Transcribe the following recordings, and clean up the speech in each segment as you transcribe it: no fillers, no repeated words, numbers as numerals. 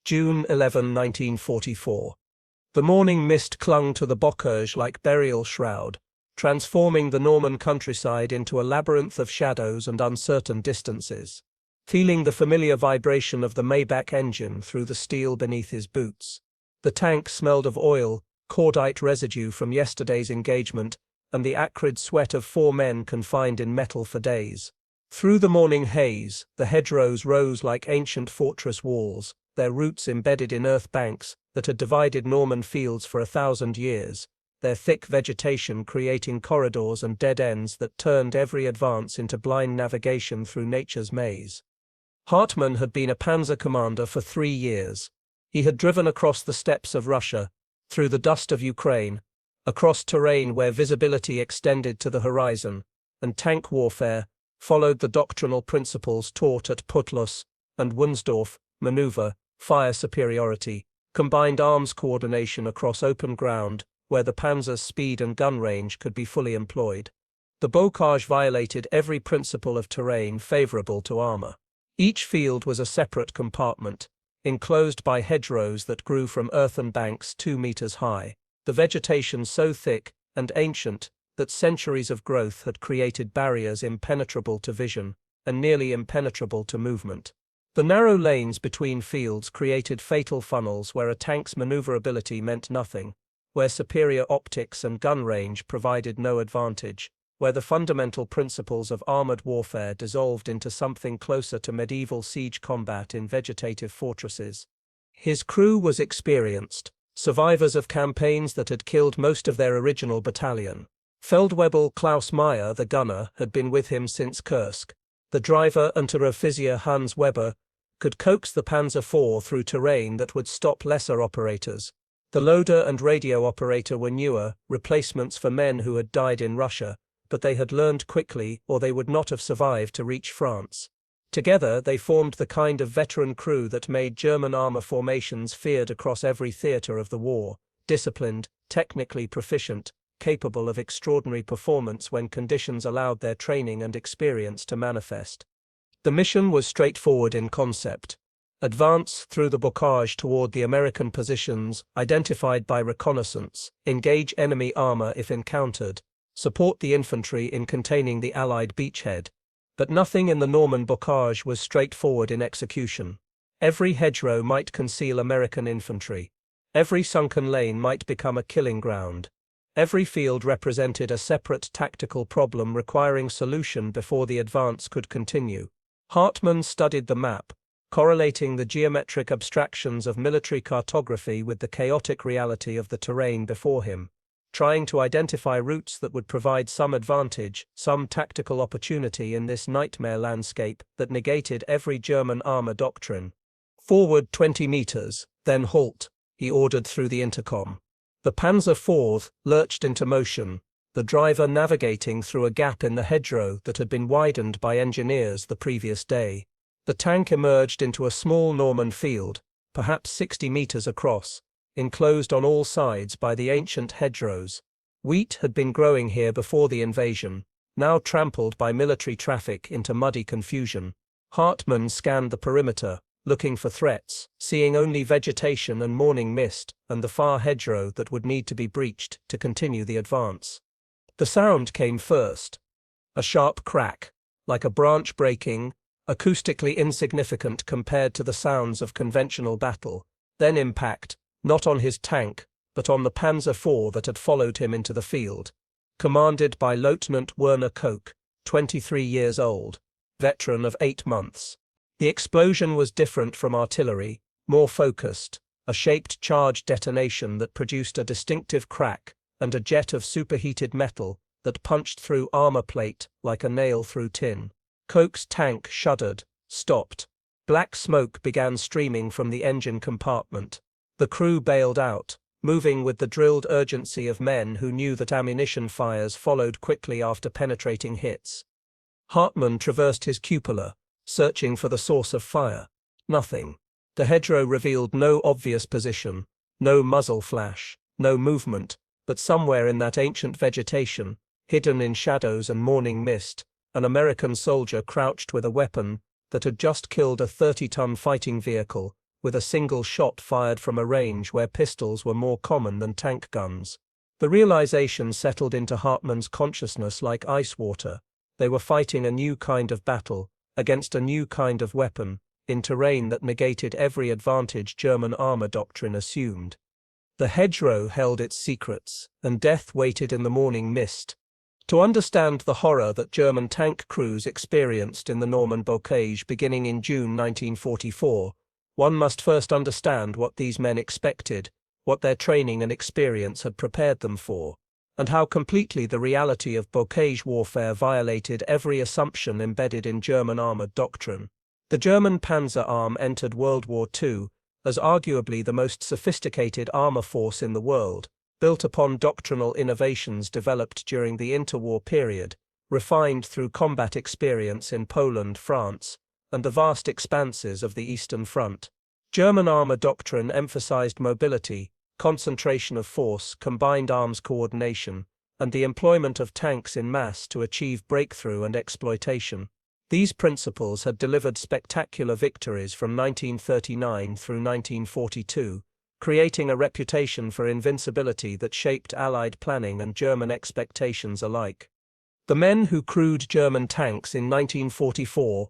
June 11, 1944. The morning mist clung to the bocage like burial shroud, transforming the Norman countryside into a labyrinth of shadows and uncertain distances. Feeling the familiar vibration of the Maybach engine through the steel beneath his boots, the tank smelled of oil, cordite residue from yesterday's engagement, and the acrid sweat of 4 men confined in metal for days. Through the morning haze, the hedgerows rose like ancient fortress walls, their roots embedded in earth banks that had divided Norman fields for 1,000 years, their thick vegetation creating corridors and dead ends that turned every advance into blind navigation through nature's maze. Hartmann had been a panzer commander for 3 years. He had driven across the steppes of Russia, through the dust of Ukraine, across terrain where visibility extended to the horizon, and tank warfare followed the doctrinal principles taught at Putlos and Wunsdorf: maneuver, fire superiority, combined arms coordination across open ground, where the panzer's speed and gun range could be fully employed. The bocage violated every principle of terrain favorable to armor. Each field was a separate compartment, enclosed by hedgerows that grew from earthen banks 2 meters high, the vegetation so thick and ancient that centuries of growth had created barriers impenetrable to vision and nearly impenetrable to movement. The narrow lanes between fields created fatal funnels where a tank's maneuverability meant nothing, where superior optics and gun range provided no advantage, where the fundamental principles of armored warfare dissolved into something closer to medieval siege combat in vegetative fortresses. His crew was experienced, survivors of campaigns that had killed most of their original battalion. Feldwebel Klaus Meyer, the gunner, had been with him since Kursk. The driver, Unteroffizier Hans Weber, could coax the Panzer IV through terrain that would stop lesser operators. The loader and radio operator were newer, replacements for men who had died in Russia, but they had learned quickly or they would not have survived to reach France. Together they formed the kind of veteran crew that made German armor formations feared across every theater of the war, disciplined, technically proficient, capable of extraordinary performance when conditions allowed their training and experience to manifest. The mission was straightforward in concept. Advance through the bocage toward the American positions identified by reconnaissance, engage enemy armor if encountered, support the infantry in containing the Allied beachhead. But nothing in the Norman bocage was straightforward in execution. Every hedgerow might conceal American infantry. Every sunken lane might become a killing ground. Every field represented a separate tactical problem requiring solution before the advance could continue. Hartmann studied the map, correlating the geometric abstractions of military cartography with the chaotic reality of the terrain before him, trying to identify routes that would provide some advantage, some tactical opportunity in this nightmare landscape that negated every German armor doctrine. "Forward 20 meters, then halt," he ordered through the intercom. The Panzer IV lurched into motion, the driver navigating through a gap in the hedgerow that had been widened by engineers the previous day. The tank emerged into a small Norman field, perhaps 60 meters across, enclosed on all sides by the ancient hedgerows. Wheat had been growing here before the invasion, now trampled by military traffic into muddy confusion. Hartmann scanned the perimeter, looking for threats, seeing only vegetation and morning mist and the far hedgerow that would need to be breached to continue the advance. The sound came first. A sharp crack, like a branch breaking, acoustically insignificant compared to the sounds of conventional battle, then impact, not on his tank, but on the Panzer IV that had followed him into the field, commanded by Lieutenant Werner Koch, 23 years old, veteran of 8 months. The explosion was different from artillery, more focused, a shaped charge detonation that produced a distinctive crack and a jet of superheated metal that punched through armor plate like a nail through tin. Koch's tank shuddered, stopped. Black smoke began streaming from the engine compartment. The crew bailed out, moving with the drilled urgency of men who knew that ammunition fires followed quickly after penetrating hits. Hartmann traversed his cupola, searching for the source of fire. Nothing. The hedgerow revealed no obvious position, no muzzle flash, no movement, but somewhere in that ancient vegetation, hidden in shadows and morning mist, an American soldier crouched with a weapon that had just killed a 30-ton fighting vehicle, with a single shot fired from a range where pistols were more common than tank guns. The realization settled into Hartmann's consciousness like ice water. They were fighting a new kind of battle, against a new kind of weapon, in terrain that negated every advantage German armor doctrine assumed. The hedgerow held its secrets, and death waited in the morning mist. To understand the horror that German tank crews experienced in the Norman bocage beginning in June 1944, one must first understand what these men expected, what their training and experience had prepared them for, and how completely the reality of bocage warfare violated every assumption embedded in German armored doctrine. The German Panzer Arm entered World War II as arguably the most sophisticated armor force in the world, built upon doctrinal innovations developed during the interwar period, refined through combat experience in Poland, France, and the vast expanses of the Eastern Front. German armor doctrine emphasized mobility, concentration of force, combined arms coordination, and the employment of tanks in mass to achieve breakthrough and exploitation. These principles had delivered spectacular victories from 1939 through 1942, creating a reputation for invincibility that shaped Allied planning and German expectations alike. The men who crewed German tanks in 1944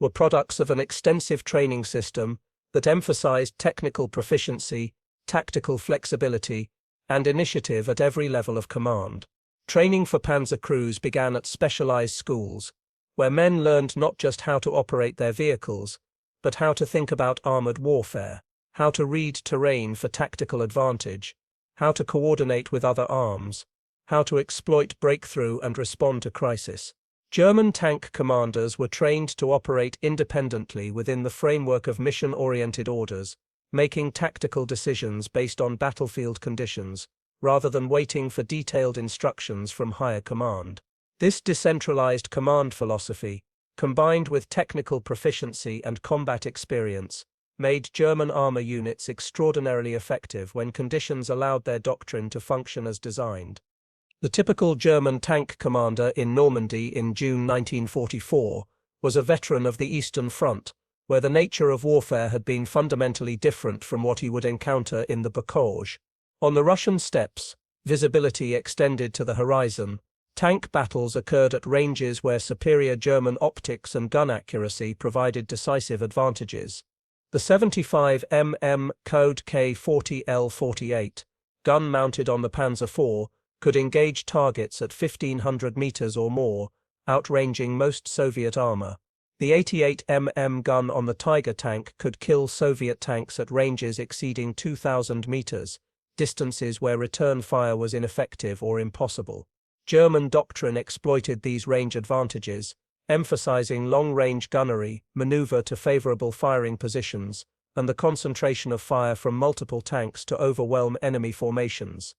were products of an extensive training system that emphasized technical proficiency, tactical flexibility, and initiative at every level of command. Training for panzer crews began at specialized schools, where men learned not just how to operate their vehicles, but how to think about armored warfare, how to read terrain for tactical advantage, how to coordinate with other arms, how to exploit breakthrough and respond to crisis. German tank commanders were trained to operate independently within the framework of mission-oriented orders, making tactical decisions based on battlefield conditions, rather than waiting for detailed instructions from higher command. This decentralized command philosophy, combined with technical proficiency and combat experience, made German armor units extraordinarily effective when conditions allowed their doctrine to function as designed. The typical German tank commander in Normandy in June 1944 was a veteran of the Eastern Front, where the nature of warfare had been fundamentally different from what he would encounter in the bocage. On the Russian steppes, visibility extended to the horizon. Tank battles occurred at ranges where superior German optics and gun accuracy provided decisive advantages. The 75 mm Code K40L48 gun mounted on the Panzer IV could engage targets at 1,500 meters or more, outranging most Soviet armor. The 88 mm gun on the Tiger tank could kill Soviet tanks at ranges exceeding 2,000 meters, distances where return fire was ineffective or impossible. German doctrine exploited these range advantages, emphasizing long-range gunnery, maneuver to favorable firing positions, and the concentration of fire from multiple tanks to overwhelm enemy formations.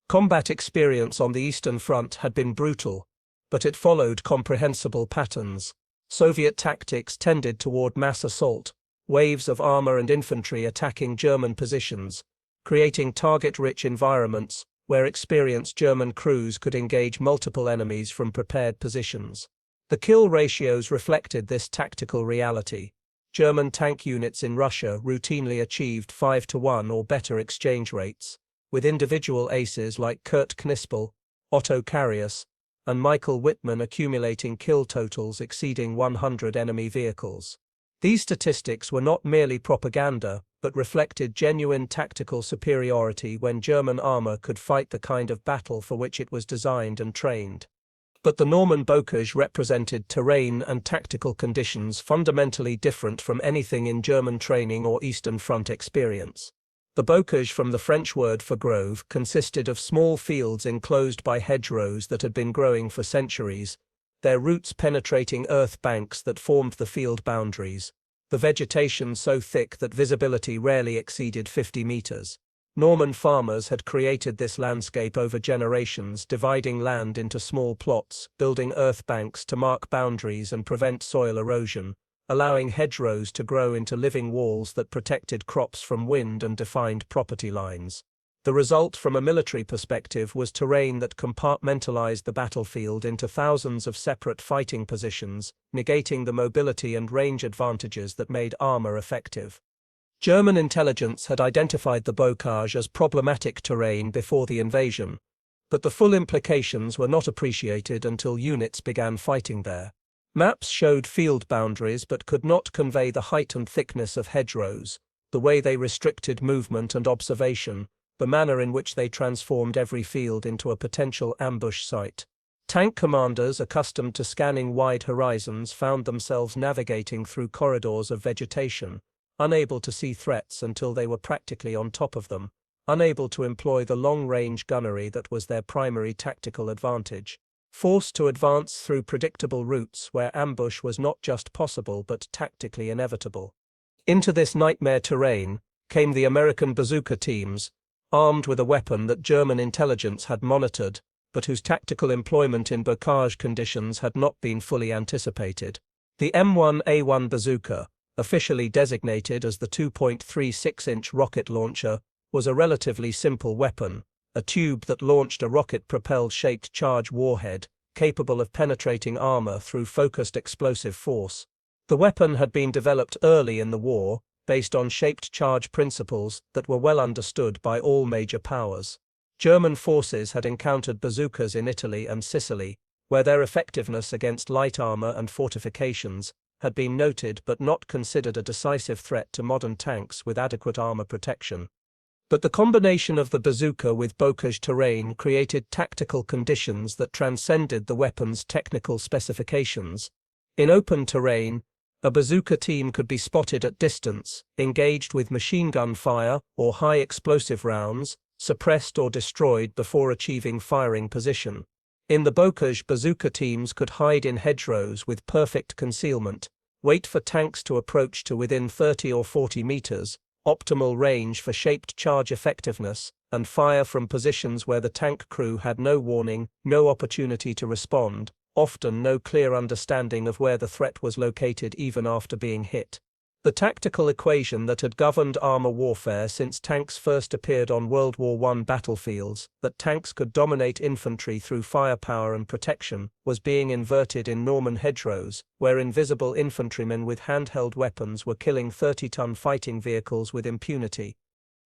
Combat experience on the Eastern Front had been brutal, but it followed comprehensible patterns. Soviet tactics tended toward mass assault, waves of armor and infantry attacking German positions, creating target-rich environments where experienced German crews could engage multiple enemies from prepared positions. The kill ratios reflected this tactical reality. German tank units in Russia routinely achieved 5-to-1 or better exchange rates, with individual aces like Kurt Knispel, Otto Carius, and Michael Wittmann accumulating kill totals exceeding 100 enemy vehicles. These statistics were not merely propaganda, but reflected genuine tactical superiority when German armor could fight the kind of battle for which it was designed and trained. But the Norman bocage represented terrain and tactical conditions fundamentally different from anything in German training or Eastern Front experience. The bocage, from the French word for grove, consisted of small fields enclosed by hedgerows that had been growing for centuries, their roots penetrating earth banks that formed the field boundaries, the vegetation so thick that visibility rarely exceeded 50 meters. Norman farmers had created this landscape over generations, dividing land into small plots, building earth banks to mark boundaries and prevent soil erosion, allowing hedgerows to grow into living walls that protected crops from wind and defined property lines. The result from a military perspective was terrain that compartmentalized the battlefield into thousands of separate fighting positions, negating the mobility and range advantages that made armor effective. German intelligence had identified the bocage as problematic terrain before the invasion, but the full implications were not appreciated until units began fighting there. Maps showed field boundaries but could not convey the height and thickness of hedgerows, the way they restricted movement and observation, the manner in which they transformed every field into a potential ambush site. Tank commanders accustomed to scanning wide horizons found themselves navigating through corridors of vegetation, unable to see threats until they were practically on top of them, unable to employ the long-range gunnery that was their primary tactical advantage, forced to advance through predictable routes where ambush was not just possible but tactically inevitable. Into this nightmare terrain came the American bazooka teams, armed with a weapon that German intelligence had monitored, but whose tactical employment in bocage conditions had not been fully anticipated. The M1A1 bazooka, officially designated as the 2.36-inch rocket launcher, was a relatively simple weapon, a tube that launched a rocket-propelled shaped charge warhead, capable of penetrating armor through focused explosive force. The weapon had been developed early in the war, based on shaped charge principles that were well understood by all major powers. German forces had encountered bazookas in Italy and Sicily, where their effectiveness against light armor and fortifications had been noted but not considered a decisive threat to modern tanks with adequate armor protection. But the combination of the bazooka with bocage terrain created tactical conditions that transcended the weapon's technical specifications. In open terrain, a bazooka team could be spotted at distance, engaged with machine gun fire or high explosive rounds, suppressed or destroyed before achieving firing position. In the bocage, bazooka teams could hide in hedgerows with perfect concealment, wait for tanks to approach to within 30 or 40 meters, optimal range for shaped charge effectiveness, and fire from positions where the tank crew had no warning, no opportunity to respond, often no clear understanding of where the threat was located even after being hit. The tactical equation that had governed armor warfare since tanks first appeared on World War I battlefields, that tanks could dominate infantry through firepower and protection, was being inverted in Norman hedgerows, where invisible infantrymen with handheld weapons were killing 30-ton fighting vehicles with impunity.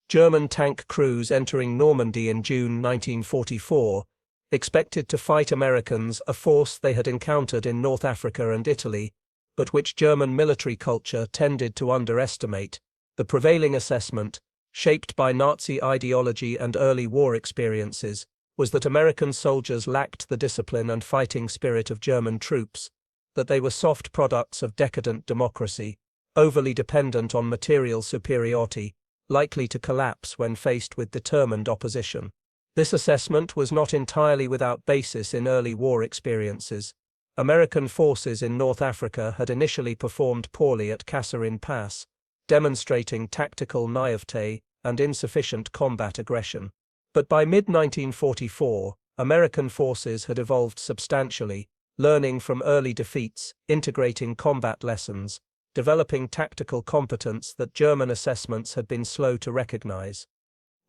German tank crews entering Normandy in June 1944 expected to fight Americans, a force they had encountered in North Africa and Italy, but which German military culture tended to underestimate. The prevailing assessment, shaped by Nazi ideology and early war experiences, was that American soldiers lacked the discipline and fighting spirit of German troops, that they were soft products of decadent democracy, overly dependent on material superiority, likely to collapse when faced with determined opposition. This assessment was not entirely without basis in early war experiences. American forces in North Africa had initially performed poorly at Kasserine Pass, demonstrating tactical naivete and insufficient combat aggression. But by mid-1944, American forces had evolved substantially, learning from early defeats, integrating combat lessons, developing tactical competence that German assessments had been slow to recognize.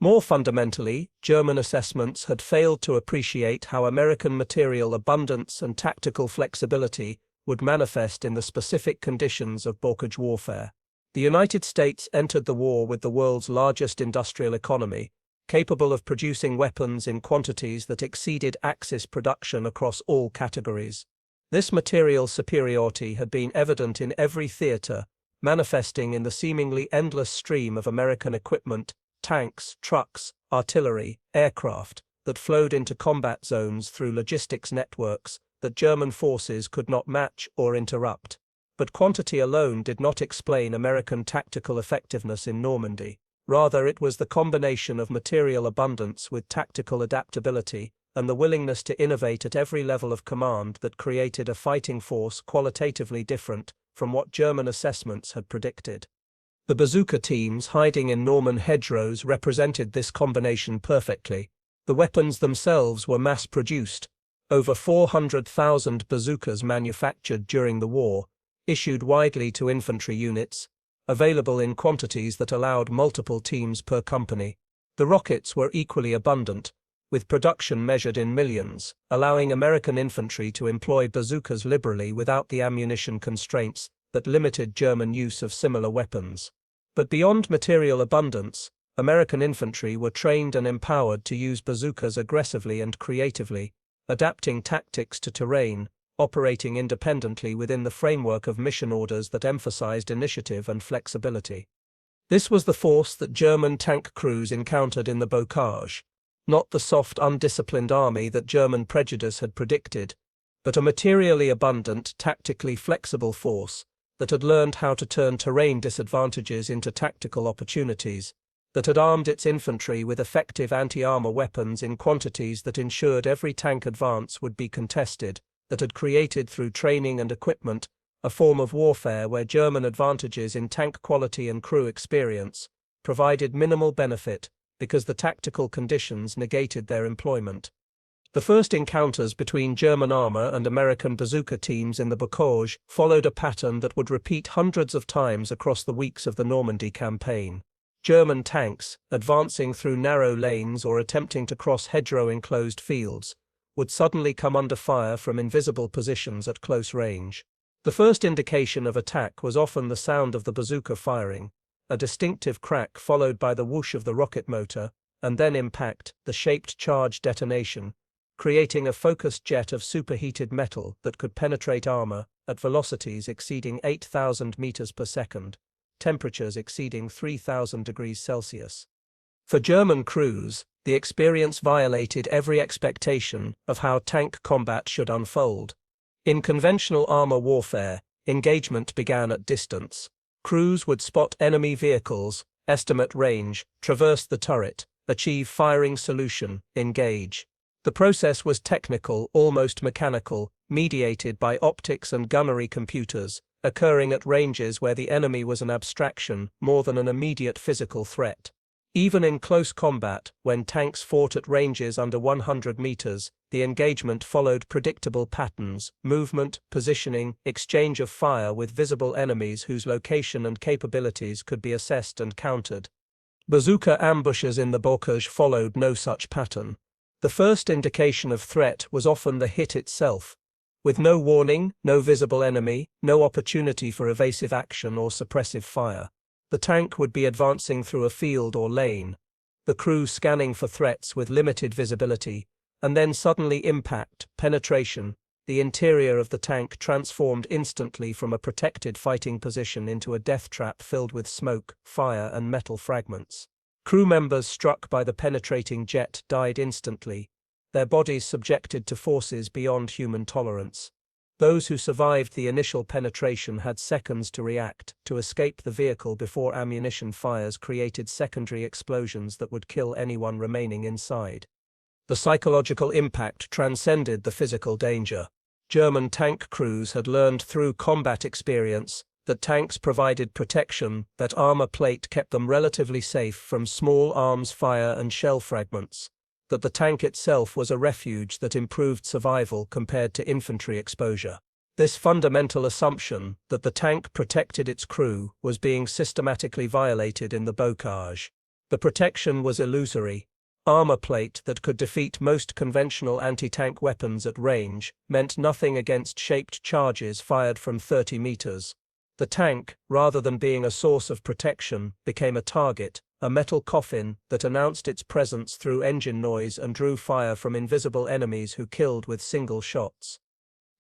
More fundamentally, German assessments had failed to appreciate how American material abundance and tactical flexibility would manifest in the specific conditions of bocage warfare. The United States entered the war with the world's largest industrial economy, capable of producing weapons in quantities that exceeded Axis production across all categories. This material superiority had been evident in every theater, manifesting in the seemingly endless stream of American equipment, tanks, trucks, artillery, aircraft, that flowed into combat zones through logistics networks that German forces could not match or interrupt. But quantity alone did not explain American tactical effectiveness in Normandy. Rather, it was the combination of material abundance with tactical adaptability and the willingness to innovate at every level of command that created a fighting force qualitatively different from what German assessments had predicted. The bazooka teams hiding in Norman hedgerows represented this combination perfectly. The weapons themselves were mass-produced. Over 400,000 bazookas manufactured during the war, issued widely to infantry units, available in quantities that allowed multiple teams per company. The rockets were equally abundant, with production measured in millions, allowing American infantry to employ bazookas liberally without the ammunition constraints that limited German use of similar weapons. But beyond material abundance, American infantry were trained and empowered to use bazookas aggressively and creatively, adapting tactics to terrain, operating independently within the framework of mission orders that emphasized initiative and flexibility. This was the force that German tank crews encountered in the bocage, not the soft, undisciplined army that German prejudice had predicted, but a materially abundant, tactically flexible force that had learned how to turn terrain disadvantages into tactical opportunities, that had armed its infantry with effective anti-armor weapons in quantities that ensured every tank advance would be contested, that had created through training and equipment a form of warfare where German advantages in tank quality and crew experience provided minimal benefit because the tactical conditions negated their employment. The first encounters between German armor and American bazooka teams in the bocage followed a pattern that would repeat hundreds of times across the weeks of the Normandy campaign. German tanks, advancing through narrow lanes or attempting to cross hedgerow-enclosed fields, would suddenly come under fire from invisible positions at close range. The first indication of attack was often the sound of the bazooka firing, a distinctive crack followed by the whoosh of the rocket motor, and then impact, the shaped charge detonation, creating a focused jet of superheated metal that could penetrate armor at velocities exceeding 8,000 meters per second, temperatures exceeding 3,000 degrees Celsius. For German crews, the experience violated every expectation of how tank combat should unfold. In conventional armor warfare, engagement began at distance. Crews would spot enemy vehicles, estimate range, traverse the turret, achieve firing solution, engage. The process was technical, almost mechanical, mediated by optics and gunnery computers, occurring at ranges where the enemy was an abstraction more than an immediate physical threat. Even in close combat, when tanks fought at ranges under 100 meters, the engagement followed predictable patterns: movement, positioning, exchange of fire with visible enemies whose location and capabilities could be assessed and countered. Bazooka ambushes in the bocage followed no such pattern. The first indication of threat was often the hit itself. With no warning, no visible enemy, no opportunity for evasive action or suppressive fire, the tank would be advancing through a field or lane, the crew scanning for threats with limited visibility, and then suddenly impact, penetration, the interior of the tank transformed instantly from a protected fighting position into a death trap filled with smoke, fire, and metal fragments. Crew members struck by the penetrating jet died instantly, their bodies subjected to forces beyond human tolerance. Those who survived the initial penetration had seconds to react, to escape the vehicle before ammunition fires created secondary explosions that would kill anyone remaining inside. The psychological impact transcended the physical danger. German tank crews had learned through combat experience that tanks provided protection, that armor plate kept them relatively safe from small arms fire and shell fragments, that the tank itself was a refuge that improved survival compared to infantry exposure. This fundamental assumption that the tank protected its crew was being systematically violated in the bocage. The protection was illusory. Armor plate that could defeat most conventional anti-tank weapons at range meant nothing against shaped charges fired from 30 meters. The tank, rather than being a source of protection, became a target, a metal coffin that announced its presence through engine noise and drew fire from invisible enemies who killed with single shots.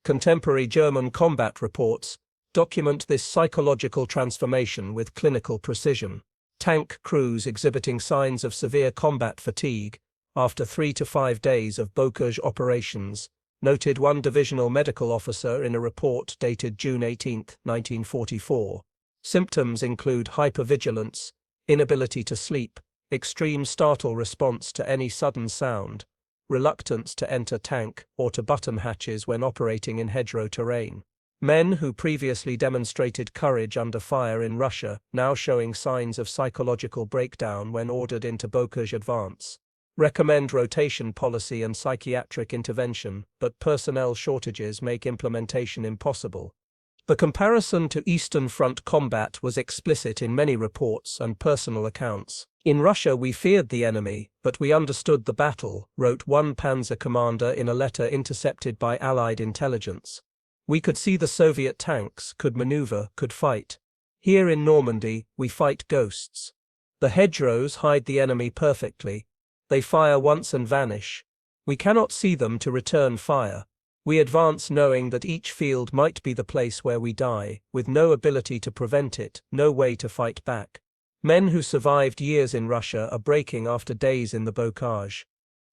Contemporary German combat reports document this psychological transformation with clinical precision. Tank crews exhibiting signs of severe combat fatigue after 3 to 5 days of bocage operations, noted one divisional medical officer in a report dated June 18, 1944. Symptoms include hypervigilance, inability to sleep, extreme startle response to any sudden sound, reluctance to enter tank or to button hatches when operating in hedgerow terrain. Men who previously demonstrated courage under fire in Russia now showing signs of psychological breakdown when ordered into bocage advance. Recommend rotation policy and psychiatric intervention, but personnel shortages make implementation impossible. The comparison to Eastern Front combat was explicit in many reports and personal accounts. In Russia we feared the enemy, but we understood the battle, wrote one panzer commander in a letter intercepted by Allied intelligence. We could see the Soviet tanks, could maneuver, could fight. Here in Normandy, we fight ghosts. The hedgerows hide the enemy perfectly. They fire once and vanish. We cannot see them to return fire. We advance knowing that each field might be the place where we die, with no ability to prevent it, no way to fight back. Men who survived years in Russia are breaking after days in the bocage.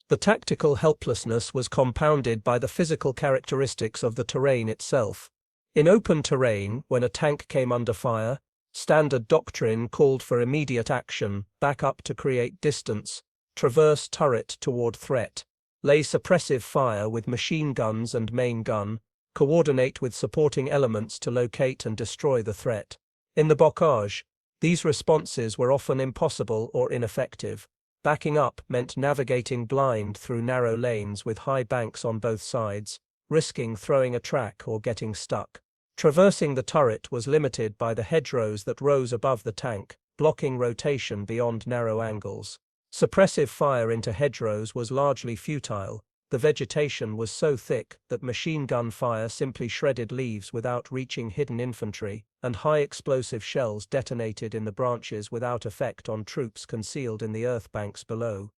The tactical helplessness was compounded by the physical characteristics of the terrain itself. In open terrain, when a tank came under fire, standard doctrine called for immediate action, back up to create distance, traverse turret toward threat, lay suppressive fire with machine guns and main gun, coordinate with supporting elements to locate and destroy the threat. In the bocage, these responses were often impossible or ineffective. Backing up meant navigating blind through narrow lanes with high banks on both sides, risking throwing a track or getting stuck. Traversing the turret was limited by the hedgerows that rose above the tank, blocking rotation beyond narrow angles. Suppressive fire into hedgerows was largely futile. The vegetation was so thick that machine gun fire simply shredded leaves without reaching hidden infantry, and high explosive shells detonated in the branches without effect on troops concealed in the earth banks below.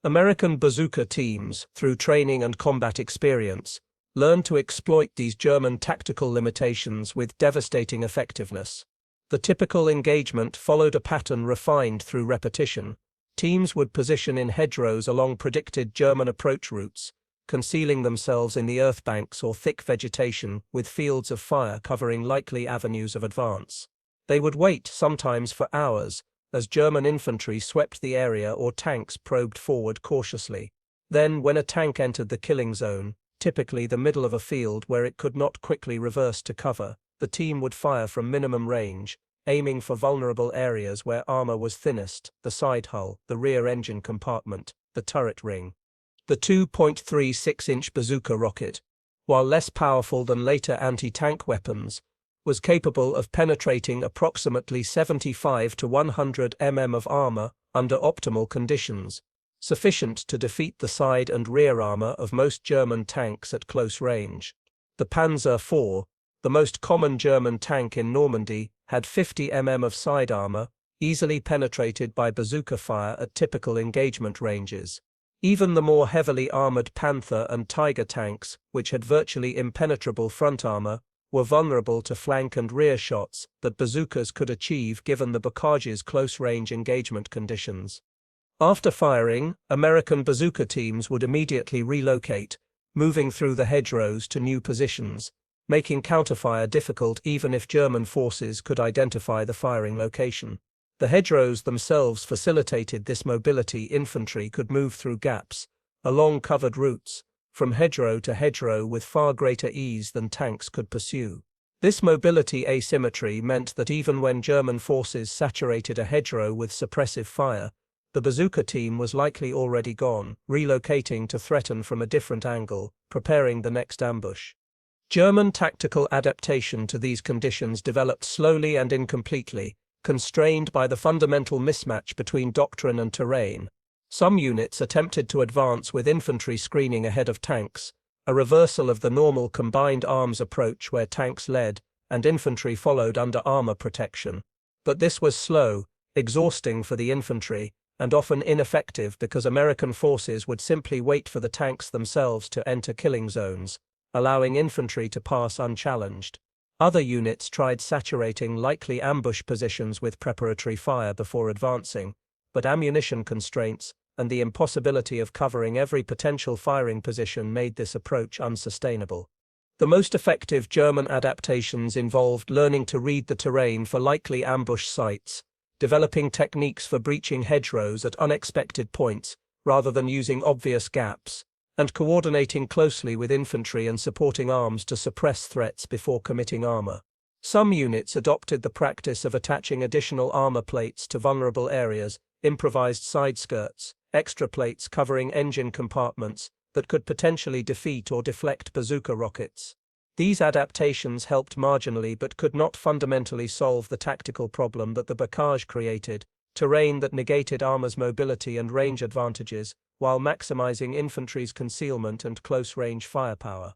American bazooka teams, through training and combat experience, learned to exploit these German tactical limitations with devastating effectiveness. The typical engagement followed a pattern refined through repetition. Teams would position in hedgerows along predicted German approach routes, concealing themselves in the earth banks or thick vegetation with fields of fire covering likely avenues of advance. They would wait, sometimes for hours, as German infantry swept the area or tanks probed forward cautiously. Then, when a tank entered the killing zone, typically the middle of a field where it could not quickly reverse to cover, the team would fire from minimum range, aiming for vulnerable areas where armor was thinnest: the side hull, the rear engine compartment, the turret ring. The 2.36-inch bazooka rocket, while less powerful than later anti-tank weapons, was capable of penetrating approximately 75 to 100 mm of armor under optimal conditions, sufficient to defeat the side and rear armor of most German tanks at close range. The Panzer IV, the most common German tank in Normandy, had 50 mm of side armor, easily penetrated by bazooka fire at typical engagement ranges. Even the more heavily armored Panther and Tiger tanks, which had virtually impenetrable front armor, were vulnerable to flank and rear shots that bazookas could achieve given the bocage's close-range engagement conditions. After firing, American bazooka teams would immediately relocate, moving through the hedgerows to new positions, making counterfire difficult even if German forces could identify the firing location. The hedgerows themselves facilitated this mobility. Infantry could move through gaps, along covered routes, from hedgerow to hedgerow with far greater ease than tanks could pursue. This mobility asymmetry meant that even when German forces saturated a hedgerow with suppressive fire, the bazooka team was likely already gone, relocating to threaten from a different angle, preparing the next ambush. German tactical adaptation to these conditions developed slowly and incompletely, constrained by the fundamental mismatch between doctrine and terrain. Some units attempted to advance with infantry screening ahead of tanks, a reversal of the normal combined arms approach where tanks led and infantry followed under armor protection. But this was slow, exhausting for the infantry, and often ineffective because American forces would simply wait for the tanks themselves to enter killing zones, allowing infantry to pass unchallenged. Other units tried saturating likely ambush positions with preparatory fire before advancing, but ammunition constraints and the impossibility of covering every potential firing position made this approach unsustainable. The most effective German adaptations involved learning to read the terrain for likely ambush sites, developing techniques for breaching hedgerows at unexpected points rather than using obvious gaps, and coordinating closely with infantry and supporting arms to suppress threats before committing armor. Some units adopted the practice of attaching additional armor plates to vulnerable areas, improvised side skirts, extra plates covering engine compartments that could potentially defeat or deflect bazooka rockets. These adaptations helped marginally but could not fundamentally solve the tactical problem that the bocage created: terrain that negated armor's mobility and range advantages, while maximizing infantry's concealment and close-range firepower.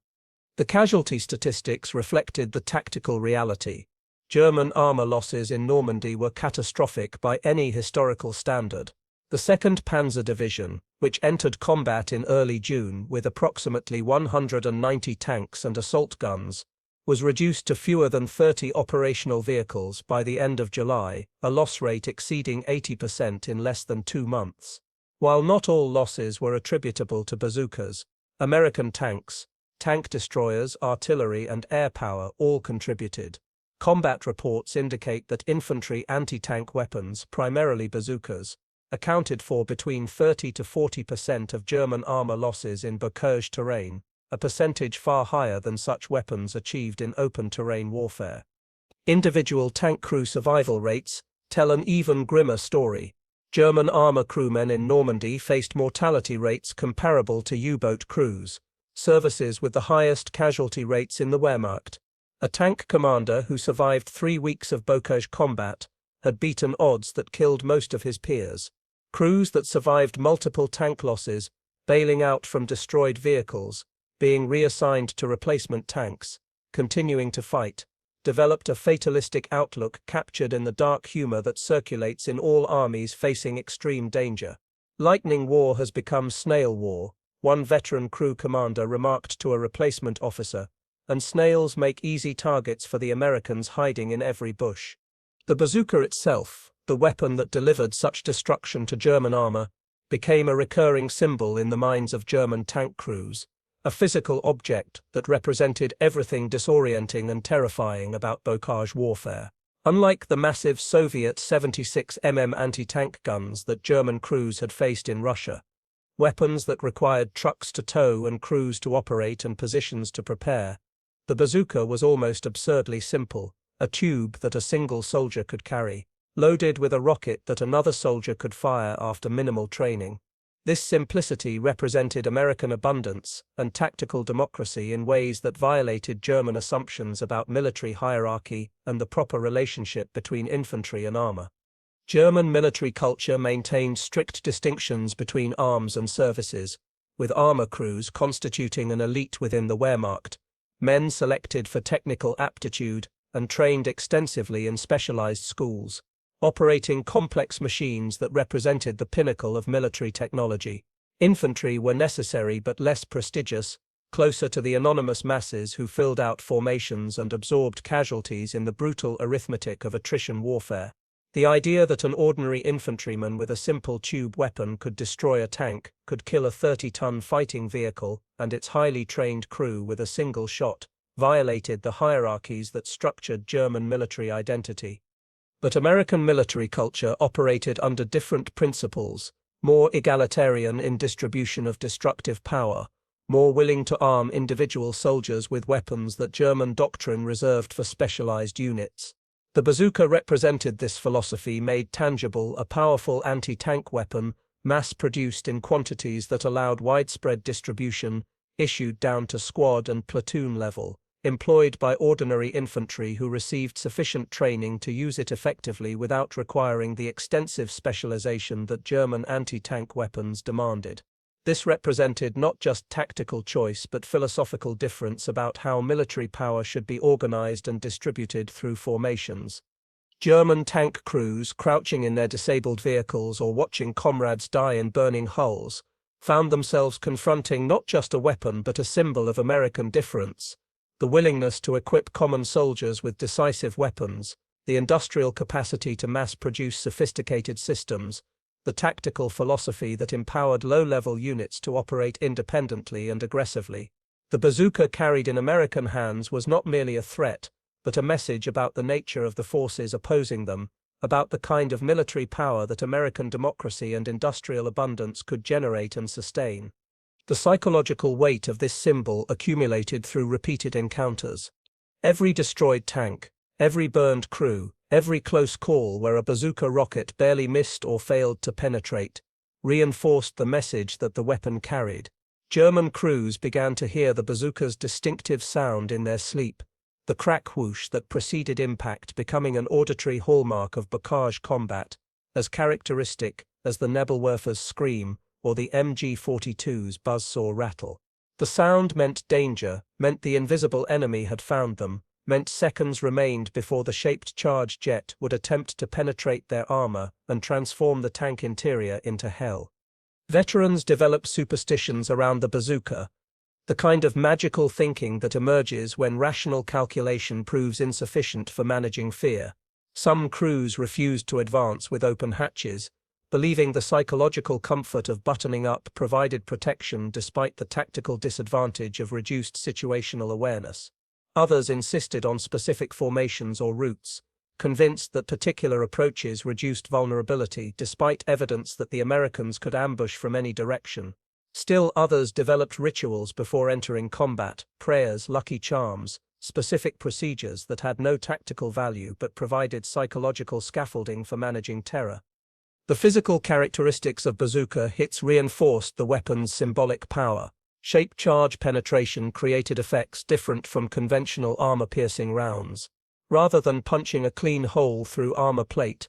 The casualty statistics reflected the tactical reality. German armor losses in Normandy were catastrophic by any historical standard. The 2nd Panzer Division, which entered combat in early June with approximately 190 tanks and assault guns, was reduced to fewer than 30 operational vehicles by the end of July, a loss rate exceeding 80% in less than 2 months. While not all losses were attributable to bazookas, American tanks, tank destroyers, artillery, and air power all contributed. Combat reports indicate that infantry anti-tank weapons, primarily bazookas, accounted for between 30 to 40% of German armor losses in bocage terrain, a percentage far higher than such weapons achieved in open terrain warfare. Individual tank crew survival rates tell an even grimmer story. German armor crewmen in Normandy faced mortality rates comparable to U-boat crews, services with the highest casualty rates in the Wehrmacht. A tank commander who survived 3 weeks of bocage combat had beaten odds that killed most of his peers. Crews that survived multiple tank losses, bailing out from destroyed vehicles, being reassigned to replacement tanks, continuing to fight, developed a fatalistic outlook captured in the dark humor that circulates in all armies facing extreme danger. Lightning war has become snail war, one veteran crew commander remarked to a replacement officer, and snails make easy targets for the Americans hiding in every bush. The bazooka itself, the weapon that delivered such destruction to German armor, became a recurring symbol in the minds of German tank crews, a physical object that represented everything disorienting and terrifying about bocage warfare. Unlike the massive Soviet 76 mm anti-tank guns that German crews had faced in Russia, weapons that required trucks to tow and crews to operate and positions to prepare, the bazooka was almost absurdly simple, a tube that a single soldier could carry, loaded with a rocket that another soldier could fire after minimal training. This simplicity represented American abundance and tactical democracy in ways that violated German assumptions about military hierarchy and the proper relationship between infantry and armor. German military culture maintained strict distinctions between arms and services, with armor crews constituting an elite within the Wehrmacht, men selected for technical aptitude and trained extensively in specialized schools, operating complex machines that represented the pinnacle of military technology. Infantry were necessary but less prestigious, closer to the anonymous masses who filled out formations and absorbed casualties in the brutal arithmetic of attrition warfare. The idea that an ordinary infantryman with a simple tube weapon could destroy a tank, could kill a 30-ton fighting vehicle and its highly trained crew with a single shot, violated the hierarchies that structured German military identity. But American military culture operated under different principles, more egalitarian in distribution of destructive power, more willing to arm individual soldiers with weapons that German doctrine reserved for specialized units. The bazooka represented this philosophy made tangible, a powerful anti-tank weapon, mass-produced in quantities that allowed widespread distribution, issued down to squad and platoon level, employed by ordinary infantry who received sufficient training to use it effectively without requiring the extensive specialization that German anti-tank weapons demanded. This represented not just tactical choice but philosophical difference about how military power should be organized and distributed through formations. German tank crews, crouching in their disabled vehicles or watching comrades die in burning hulls, found themselves confronting not just a weapon but a symbol of American difference, the willingness to equip common soldiers with decisive weapons, the industrial capacity to mass-produce sophisticated systems, the tactical philosophy that empowered low-level units to operate independently and aggressively. The bazooka carried in American hands was not merely a threat, but a message about the nature of the forces opposing them, about the kind of military power that American democracy and industrial abundance could generate and sustain. The psychological weight of this symbol accumulated through repeated encounters. Every destroyed tank, every burned crew, every close call where a bazooka rocket barely missed or failed to penetrate, reinforced the message that the weapon carried. German crews began to hear the bazooka's distinctive sound in their sleep, the crack whoosh that preceded impact becoming an auditory hallmark of bocage combat, as characteristic as the Nebelwerfer's scream or the MG-42's buzzsaw rattle. The sound meant danger, meant the invisible enemy had found them, meant seconds remained before the shaped charge jet would attempt to penetrate their armor and transform the tank interior into hell. Veterans developed superstitions around the bazooka, the kind of magical thinking that emerges when rational calculation proves insufficient for managing fear. Some crews refused to advance with open hatches, believing the psychological comfort of buttoning up provided protection despite the tactical disadvantage of reduced situational awareness. Others insisted on specific formations or routes, convinced that particular approaches reduced vulnerability despite evidence that the Americans could ambush from any direction. Still others developed rituals before entering combat, prayers, lucky charms, specific procedures that had no tactical value but provided psychological scaffolding for managing terror. The physical characteristics of bazooka hits reinforced the weapon's symbolic power. Shaped charge penetration created effects different from conventional armor-piercing rounds. Rather than punching a clean hole through armor plate,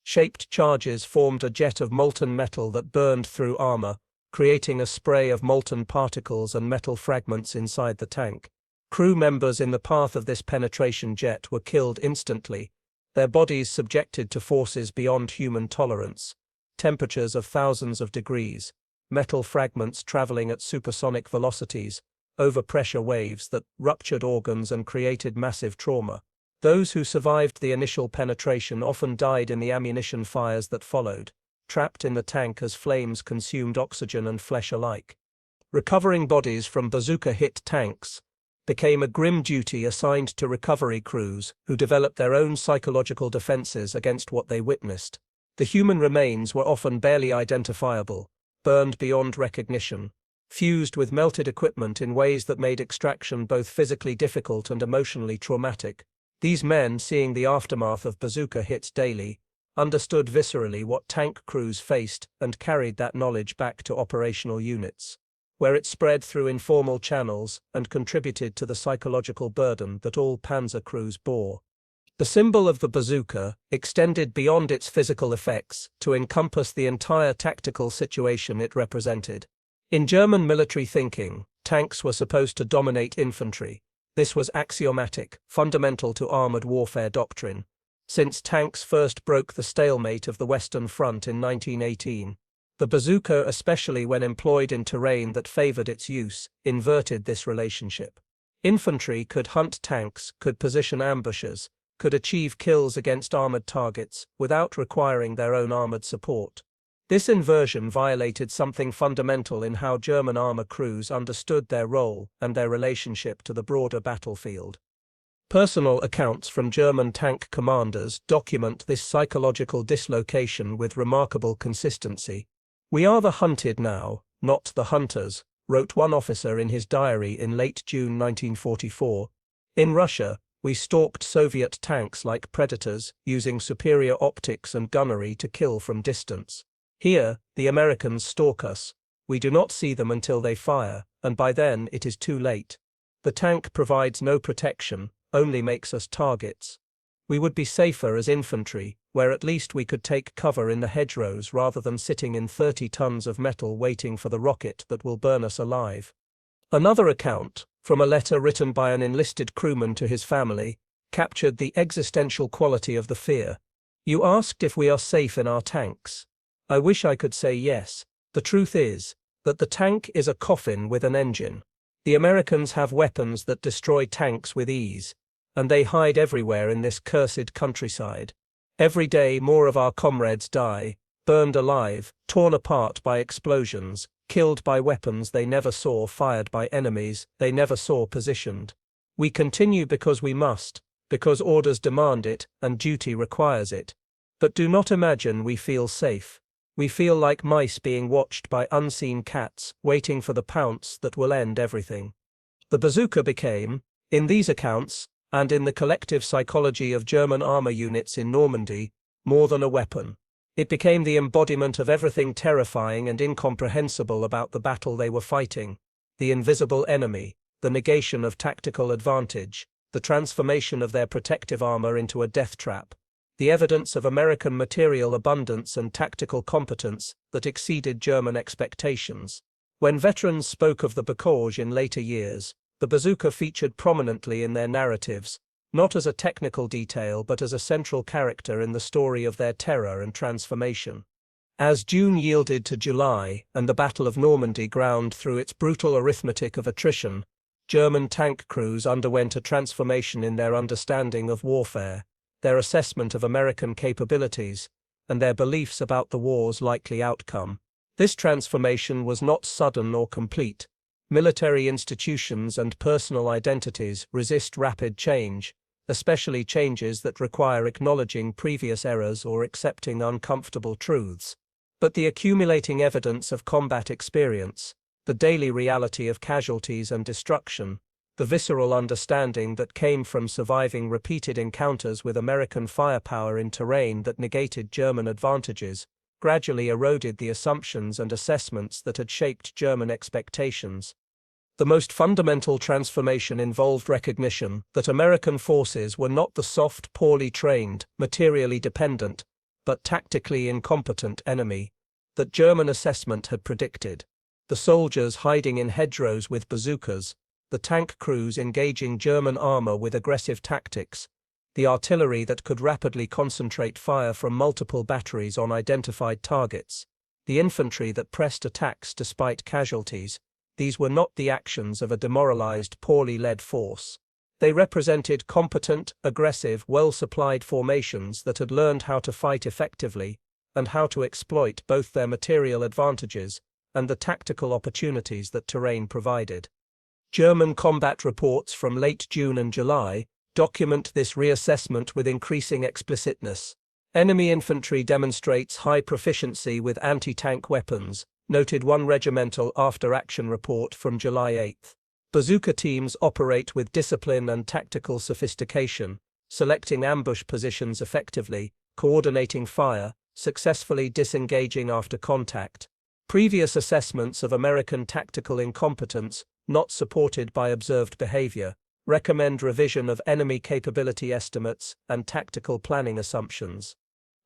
shaped charges formed a jet of molten metal that burned through armor, creating a spray of molten particles and metal fragments inside the tank. Crew members in the path of this penetration jet were killed instantly, their bodies subjected to forces beyond human tolerance, temperatures of thousands of degrees, metal fragments traveling at supersonic velocities, overpressure waves that ruptured organs and created massive trauma. Those who survived the initial penetration often died in the ammunition fires that followed, trapped in the tank as flames consumed oxygen and flesh alike. Recovering bodies from bazooka-hit tanks became a grim duty assigned to recovery crews who developed their own psychological defenses against what they witnessed. The human remains were often barely identifiable, burned beyond recognition, fused with melted equipment in ways that made extraction both physically difficult and emotionally traumatic. These men, seeing the aftermath of bazooka hits daily, understood viscerally what tank crews faced and carried that knowledge back to operational units, where it spread through informal channels and contributed to the psychological burden that all panzer crews bore. The symbol of the bazooka extended beyond its physical effects to encompass the entire tactical situation it represented. In German military thinking, tanks were supposed to dominate infantry. This was axiomatic, fundamental to armored warfare doctrine. Since tanks first broke the stalemate of the Western Front in 1918, the bazooka, especially when employed in terrain that favored its use, inverted this relationship. Infantry could hunt tanks, could position ambushes, could achieve kills against armored targets without requiring their own armored support. This inversion violated something fundamental in how German armor crews understood their role and their relationship to the broader battlefield. Personal accounts from German tank commanders document this psychological dislocation with remarkable consistency. "We are the hunted now, not the hunters," wrote one officer in his diary in late June 1944. "In Russia, we stalked Soviet tanks like predators, using superior optics and gunnery to kill from distance. Here, the Americans stalk us. We do not see them until they fire, and by then it is too late. The tank provides no protection, only makes us targets. We would be safer as infantry, where at least we could take cover in the hedgerows rather than sitting in 30 tons of metal waiting for the rocket that will burn us alive." Another account, from a letter written by an enlisted crewman to his family, captured the existential quality of the fear. "You asked if we are safe in our tanks. I wish I could say yes. The truth is that the tank is a coffin with an engine. The Americans have weapons that destroy tanks with ease, and they hide everywhere in this cursed countryside. Every day more of our comrades die, burned alive, torn apart by explosions, killed by weapons they never saw, fired by enemies they never saw positioned. We continue because we must, because orders demand it and duty requires it. But do not imagine we feel safe. We feel like mice being watched by unseen cats, waiting for the pounce that will end everything." The bazooka became, in these accounts, and in the collective psychology of German armor units in Normandy, more than a weapon. It became the embodiment of everything terrifying and incomprehensible about the battle they were fighting: the invisible enemy, the negation of tactical advantage, the transformation of their protective armor into a death trap, the evidence of American material abundance and tactical competence that exceeded German expectations. When veterans spoke of the bocage in later years, the bazooka featured prominently in their narratives, not as a technical detail but as a central character in the story of their terror and transformation. As June yielded to July and the Battle of Normandy ground through its brutal arithmetic of attrition, German tank crews underwent a transformation in their understanding of warfare, their assessment of American capabilities, and their beliefs about the war's likely outcome. This transformation was not sudden or complete. Military institutions and personal identities resist rapid change, especially changes that require acknowledging previous errors or accepting uncomfortable truths. But the accumulating evidence of combat experience, the daily reality of casualties and destruction, the visceral understanding that came from surviving repeated encounters with American firepower in terrain that negated German advantages, gradually eroded the assumptions and assessments that had shaped German expectations. The most fundamental transformation involved recognition that American forces were not the soft, poorly trained, materially dependent, but tactically incompetent enemy that German assessment had predicted. The soldiers hiding in hedgerows with bazookas, the tank crews engaging German armor with aggressive tactics, the artillery that could rapidly concentrate fire from multiple batteries on identified targets, the infantry that pressed attacks despite casualties. These were not the actions of a demoralized, poorly led force. They represented competent, aggressive, well-supplied formations that had learned how to fight effectively and how to exploit both their material advantages and the tactical opportunities that terrain provided. German combat reports from late June and July document this reassessment with increasing explicitness. Enemy infantry demonstrates high proficiency with anti-tank weapons, noted one regimental after-action report from July 8. Bazooka teams operate with discipline and tactical sophistication, selecting ambush positions effectively, coordinating fire, successfully disengaging after contact. Previous assessments of American tactical incompetence, not supported by observed behavior, recommend revision of enemy capability estimates and tactical planning assumptions.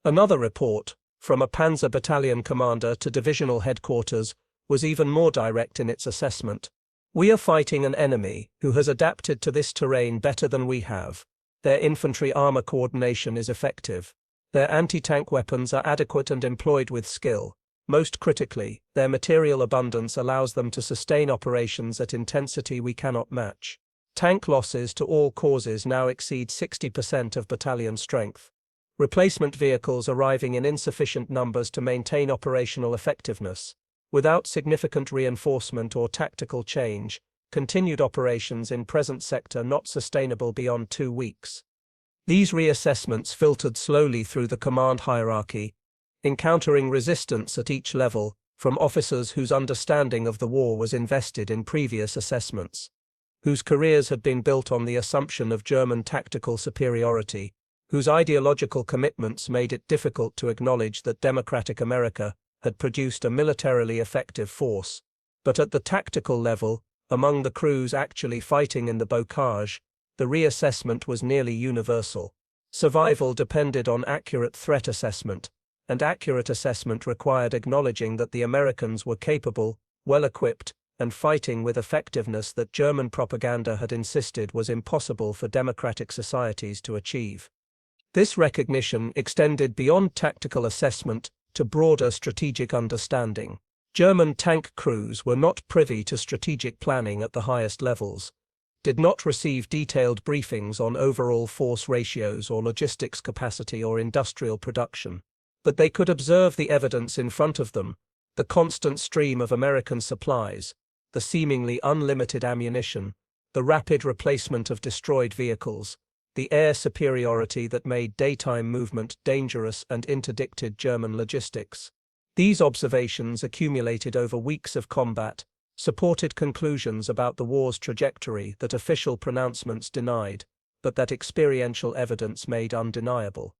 Another report, from a Panzer battalion commander to divisional headquarters, was even more direct in its assessment. "We are fighting an enemy who has adapted to this terrain better than we have. Their infantry armor coordination is effective. Their anti-tank weapons are adequate and employed with skill. Most critically, their material abundance allows them to sustain operations at intensity we cannot match. Tank losses to all causes now exceed 60% of battalion strength. Replacement vehicles arriving in insufficient numbers to maintain operational effectiveness. Without significant reinforcement or tactical change, continued operations in present sector not sustainable beyond 2 weeks." These reassessments filtered slowly through the command hierarchy, encountering resistance at each level from officers whose understanding of the war was invested in previous assessments, whose careers had been built on the assumption of German tactical superiority, whose ideological commitments made it difficult to acknowledge that democratic America had produced a militarily effective force. But at the tactical level, among the crews actually fighting in the bocage, the reassessment was nearly universal. Survival depended on accurate threat assessment, and accurate assessment required acknowledging that the Americans were capable, well-equipped, and fighting with effectiveness that German propaganda had insisted was impossible for democratic societies to achieve. This recognition extended beyond tactical assessment to broader strategic understanding. German tank crews were not privy to strategic planning at the highest levels, did not receive detailed briefings on overall force ratios or logistics capacity or industrial production, but they could observe the evidence in front of them, the constant stream of American supplies, the seemingly unlimited ammunition, the rapid replacement of destroyed vehicles, the air superiority that made daytime movement dangerous and interdicted German logistics. These observations, accumulated over weeks of combat, supported conclusions about the war's trajectory that official pronouncements denied, but that experiential evidence made undeniable.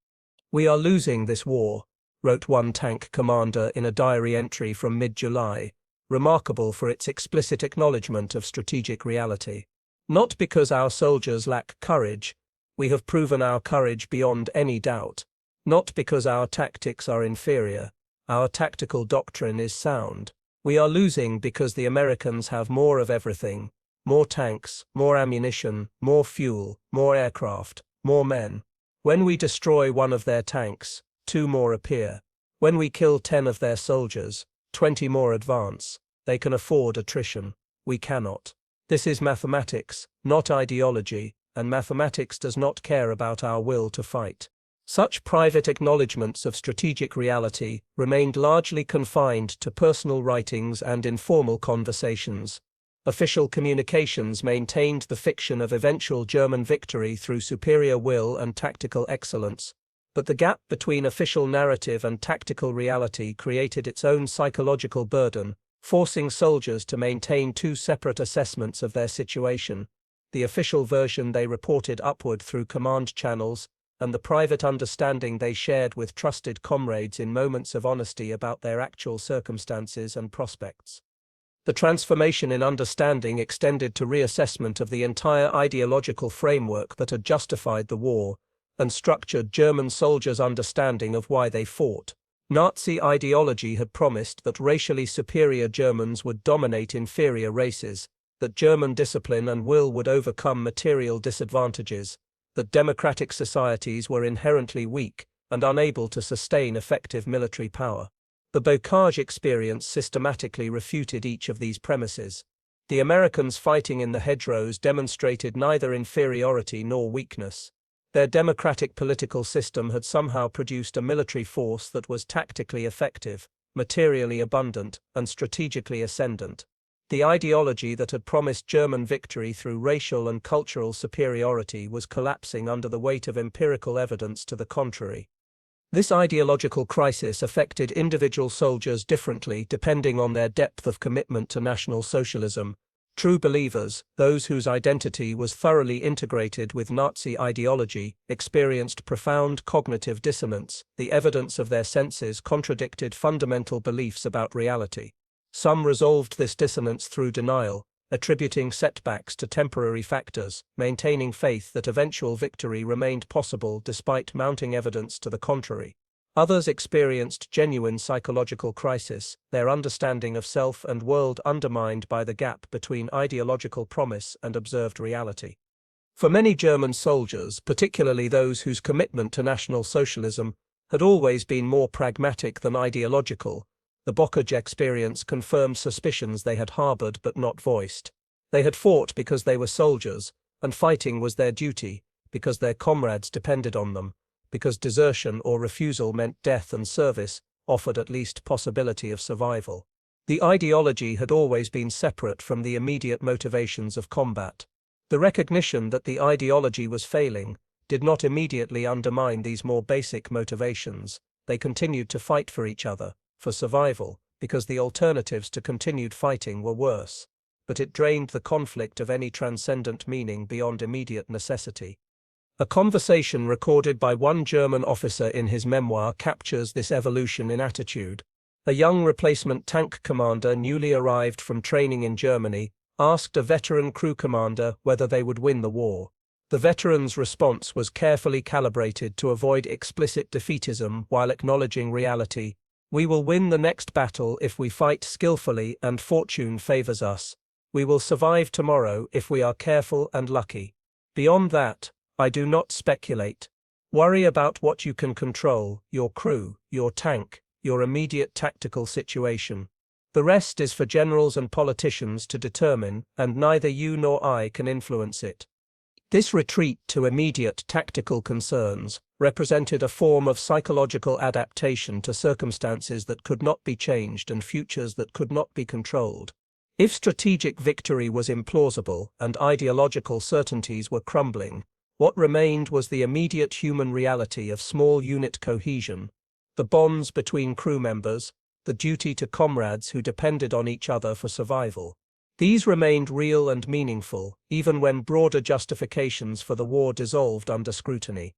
"We are losing this war," wrote one tank commander in a diary entry from mid-July, remarkable for its explicit acknowledgement of strategic reality. "Not because our soldiers lack courage. We have proven our courage beyond any doubt. Not because our tactics are inferior. Our tactical doctrine is sound. We are losing because the Americans have more of everything, more tanks, more ammunition, more fuel, more aircraft, more men. When we destroy one of their tanks, 2 more appear. When we kill 10 of their soldiers, 20 more advance. They can afford attrition. We cannot. This is mathematics, not ideology, and mathematics does not care about our will to fight. Such private acknowledgements of strategic reality remained largely confined to personal writings and informal conversations. Official communications maintained the fiction of eventual German victory through superior will and tactical excellence, but the gap between official narrative and tactical reality created its own psychological burden, forcing soldiers to maintain 2 separate assessments of their situation: the official version they reported upward through command channels, and the private understanding they shared with trusted comrades in moments of honesty about their actual circumstances and prospects. The transformation in understanding extended to reassessment of the entire ideological framework that had justified the war and structured German soldiers' understanding of why they fought. Nazi ideology had promised that racially superior Germans would dominate inferior races, that German discipline and will would overcome material disadvantages, that democratic societies were inherently weak and unable to sustain effective military power. The bocage experience systematically refuted each of these premises. The Americans fighting in the hedgerows demonstrated neither inferiority nor weakness. Their democratic political system had somehow produced a military force that was tactically effective, materially abundant, and strategically ascendant. The ideology that had promised German victory through racial and cultural superiority was collapsing under the weight of empirical evidence to the contrary. This ideological crisis affected individual soldiers differently depending on their depth of commitment to National Socialism. True believers, those whose identity was thoroughly integrated with Nazi ideology, experienced profound cognitive dissonance. The evidence of their senses contradicted fundamental beliefs about reality. Some resolved this dissonance through denial, attributing setbacks to temporary factors, maintaining faith that eventual victory remained possible despite mounting evidence to the contrary. Others experienced genuine psychological crisis, their understanding of self and world undermined by the gap between ideological promise and observed reality. For many German soldiers, particularly those whose commitment to National Socialism had always been more pragmatic than ideological, the bocage experience confirmed suspicions they had harbored but not voiced. They had fought because they were soldiers, and fighting was their duty, because their comrades depended on them, because desertion or refusal meant death and service offered at least possibility of survival. The ideology had always been separate from the immediate motivations of combat. The recognition that the ideology was failing did not immediately undermine these more basic motivations. They continued to fight for each other, for survival, because the alternatives to continued fighting were worse. But it drained the conflict of any transcendent meaning beyond immediate necessity. A conversation recorded by one German officer in his memoir captures this evolution in attitude. A young replacement tank commander newly arrived from training in Germany asked a veteran crew commander whether they would win the war. The veteran's response was carefully calibrated to avoid explicit defeatism while acknowledging reality. "We will win the next battle if we fight skillfully and fortune favors us. We will survive tomorrow if we are careful and lucky. Beyond that, I do not speculate. Worry about what you can control, your crew, your tank, your immediate tactical situation. The rest is for generals and politicians to determine, and neither you nor I can influence it." This retreat to immediate tactical concerns represented a form of psychological adaptation to circumstances that could not be changed and futures that could not be controlled. If strategic victory was implausible and ideological certainties were crumbling, what remained was the immediate human reality of small unit cohesion, the bonds between crew members, the duty to comrades who depended on each other for survival. These remained real and meaningful, even when broader justifications for the war dissolved under scrutiny.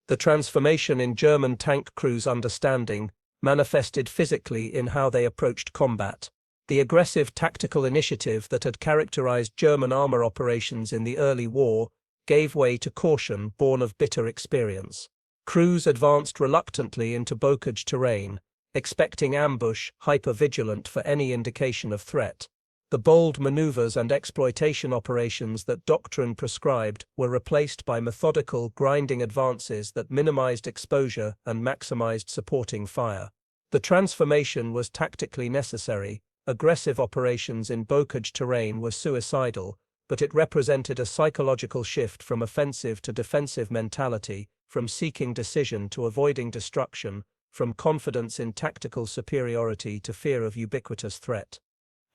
The transformation in German tank crews' understanding manifested physically in how they approached combat. The aggressive tactical initiative that had characterized German armor operations in the early war gave way to caution born of bitter experience. Crews advanced reluctantly into bocage terrain, expecting ambush, hyper-vigilant for any indication of threat. The bold maneuvers and exploitation operations that doctrine prescribed were replaced by methodical, grinding advances that minimized exposure and maximized supporting fire. The transformation was tactically necessary. Aggressive operations in bocage terrain were suicidal, but it represented a psychological shift from offensive to defensive mentality, from seeking decision to avoiding destruction, from confidence in tactical superiority to fear of ubiquitous threat.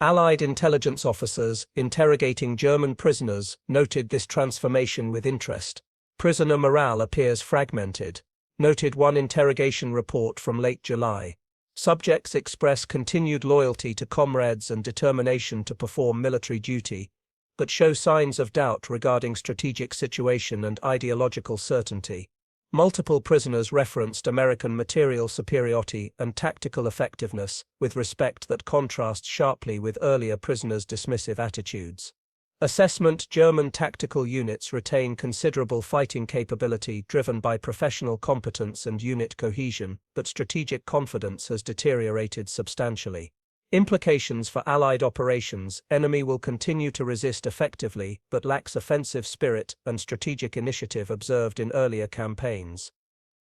Allied intelligence officers, interrogating German prisoners, noted this transformation with interest. Prisoner morale appears fragmented, noted one interrogation report from late July. Subjects express continued loyalty to comrades and determination to perform military duty, but show signs of doubt regarding strategic situation and ideological certainty. Multiple prisoners referenced American material superiority and tactical effectiveness, with respect that contrasts sharply with earlier prisoners' dismissive attitudes. Assessment: German tactical units retain considerable fighting capability driven by professional competence and unit cohesion, but strategic confidence has deteriorated substantially. Implications for Allied operations: enemy will continue to resist effectively, but lacks offensive spirit and strategic initiative observed in earlier campaigns.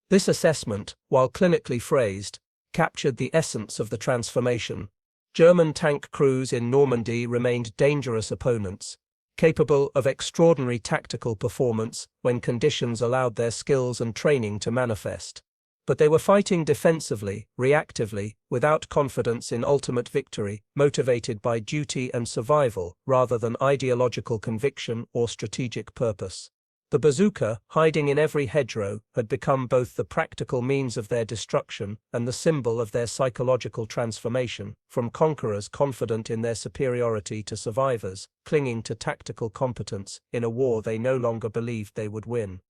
This assessment, while clinically phrased, captured the essence of the transformation. German tank crews in Normandy remained dangerous opponents, capable of extraordinary tactical performance when conditions allowed their skills and training to manifest. But they were fighting defensively, reactively, without confidence in ultimate victory, motivated by duty and survival rather than ideological conviction or strategic purpose. The bazooka, hiding in every hedgerow, had become both the practical means of their destruction and the symbol of their psychological transformation, from conquerors confident in their superiority to survivors, clinging to tactical competence in a war they no longer believed they would win.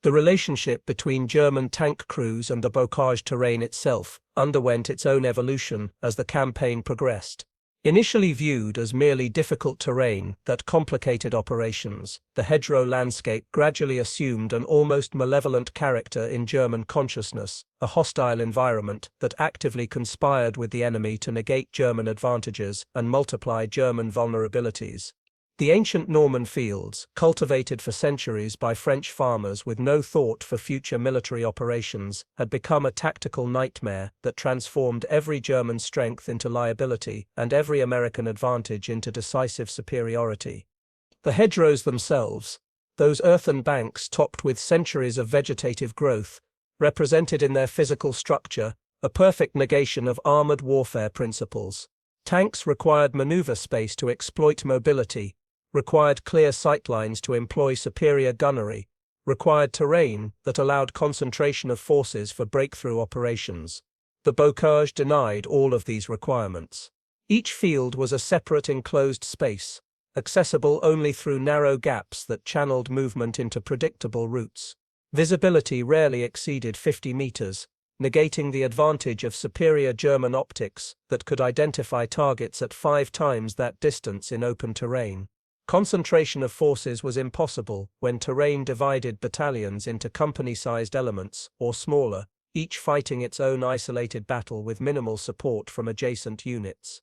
The relationship between German tank crews and the bocage terrain itself underwent its own evolution as the campaign progressed. Initially viewed as merely difficult terrain that complicated operations, the hedgerow landscape gradually assumed an almost malevolent character in German consciousness, a hostile environment that actively conspired with the enemy to negate German advantages and multiply German vulnerabilities. The ancient Norman fields, cultivated for centuries by French farmers with no thought for future military operations, had become a tactical nightmare that transformed every German strength into liability and every American advantage into decisive superiority. The hedgerows themselves, those earthen banks topped with centuries of vegetative growth, represented in their physical structure a perfect negation of armored warfare principles. Tanks required maneuver space to exploit mobility, required clear sightlines to employ superior gunnery, required terrain that allowed concentration of forces for breakthrough operations. The bocage denied all of these requirements. Each field was a separate enclosed space, accessible only through narrow gaps that channeled movement into predictable routes. Visibility rarely exceeded 50 meters, negating the advantage of superior German optics that could identify targets at 5 times that distance in open terrain. Concentration of forces was impossible when terrain divided battalions into company-sized elements, or smaller, each fighting its own isolated battle with minimal support from adjacent units.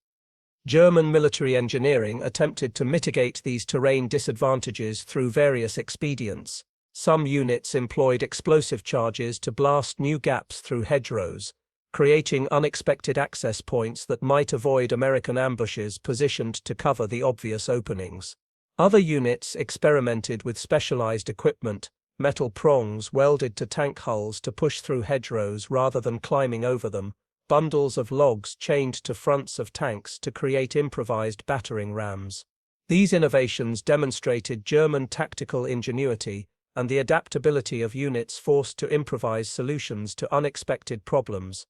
German military engineering attempted to mitigate these terrain disadvantages through various expedients. Some units employed explosive charges to blast new gaps through hedgerows, creating unexpected access points that might avoid American ambushes positioned to cover the obvious openings. Other units experimented with specialized equipment, metal prongs welded to tank hulls to push through hedgerows rather than climbing over them, bundles of logs chained to fronts of tanks to create improvised battering rams. These innovations demonstrated German tactical ingenuity and the adaptability of units forced to improvise solutions to unexpected problems.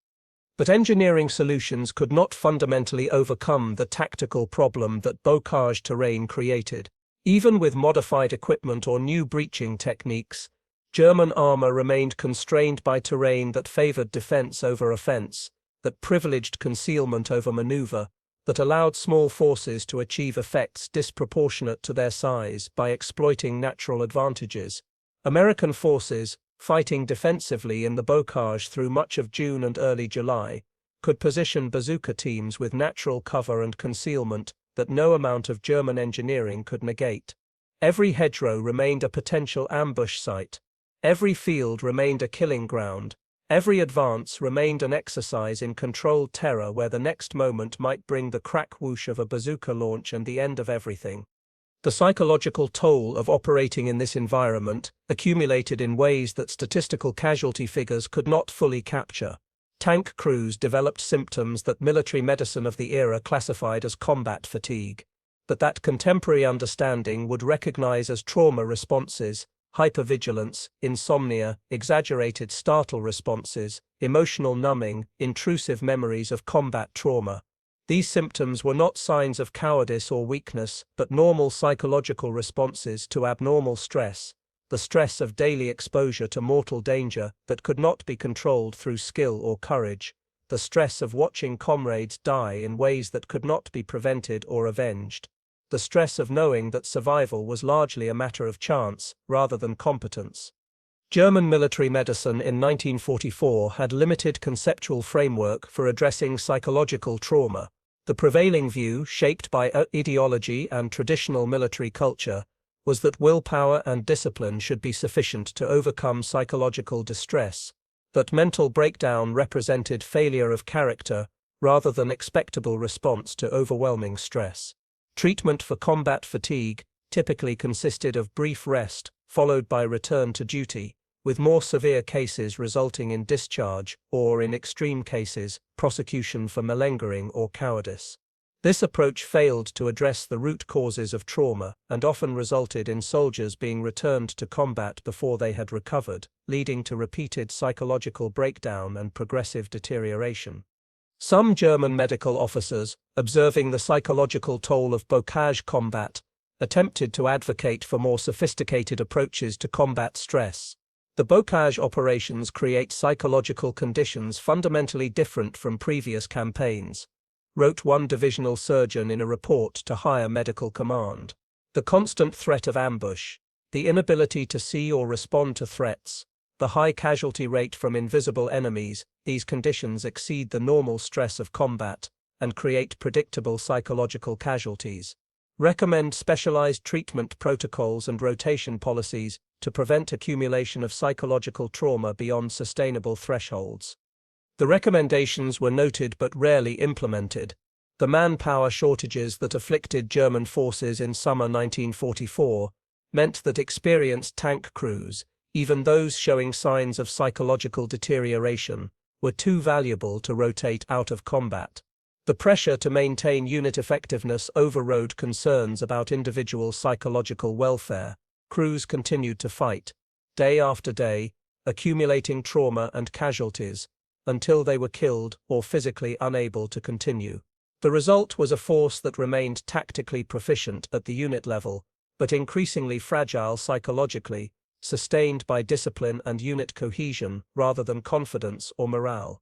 But engineering solutions could not fundamentally overcome the tactical problem that bocage terrain created. Even with modified equipment or new breaching techniques, German armor remained constrained by terrain that favored defense over offense, that privileged concealment over maneuver, that allowed small forces to achieve effects disproportionate to their size by exploiting natural advantages. American forces, fighting defensively in the bocage through much of June and early July, could position bazooka teams with natural cover and concealment, that no amount of German engineering could negate. Every hedgerow remained a potential ambush site. Every field remained a killing ground. Every advance remained an exercise in controlled terror where the next moment might bring the crack whoosh of a bazooka launch and the end of everything. The psychological toll of operating in this environment accumulated in ways that statistical casualty figures could not fully capture. Tank crews developed symptoms that military medicine of the era classified as combat fatigue, but that contemporary understanding would recognize as trauma responses, hypervigilance, insomnia, exaggerated startle responses, emotional numbing, intrusive memories of combat trauma. These symptoms were not signs of cowardice or weakness, but normal psychological responses to abnormal stress, the stress of daily exposure to mortal danger that could not be controlled through skill or courage, the stress of watching comrades die in ways that could not be prevented or avenged, the stress of knowing that survival was largely a matter of chance rather than competence. German military medicine in 1944 had limited conceptual framework for addressing psychological trauma. The prevailing view, shaped by ideology and traditional military culture, was that willpower and discipline should be sufficient to overcome psychological distress, that mental breakdown represented failure of character rather than expectable response to overwhelming stress. Treatment for combat fatigue typically consisted of brief rest, followed by return to duty, with more severe cases resulting in discharge or, in extreme cases, prosecution for malingering or cowardice. This approach failed to address the root causes of trauma and often resulted in soldiers being returned to combat before they had recovered, leading to repeated psychological breakdown and progressive deterioration. Some German medical officers, observing the psychological toll of bocage combat, attempted to advocate for more sophisticated approaches to combat stress. The bocage operations create psychological conditions fundamentally different from previous campaigns, wrote one divisional surgeon in a report to higher medical command. The constant threat of ambush, the inability to see or respond to threats, the high casualty rate from invisible enemies, these conditions exceed the normal stress of combat and create predictable psychological casualties. Recommend specialized treatment protocols and rotation policies to prevent accumulation of psychological trauma beyond sustainable thresholds. The recommendations were noted but rarely implemented. The manpower shortages that afflicted German forces in summer 1944 meant that experienced tank crews, even those showing signs of psychological deterioration, were too valuable to rotate out of combat. The pressure to maintain unit effectiveness overrode concerns about individual psychological welfare. Crews continued to fight, day after day, accumulating trauma and casualties, until they were killed or physically unable to continue. The result was a force that remained tactically proficient at the unit level, but increasingly fragile psychologically, sustained by discipline and unit cohesion rather than confidence or morale.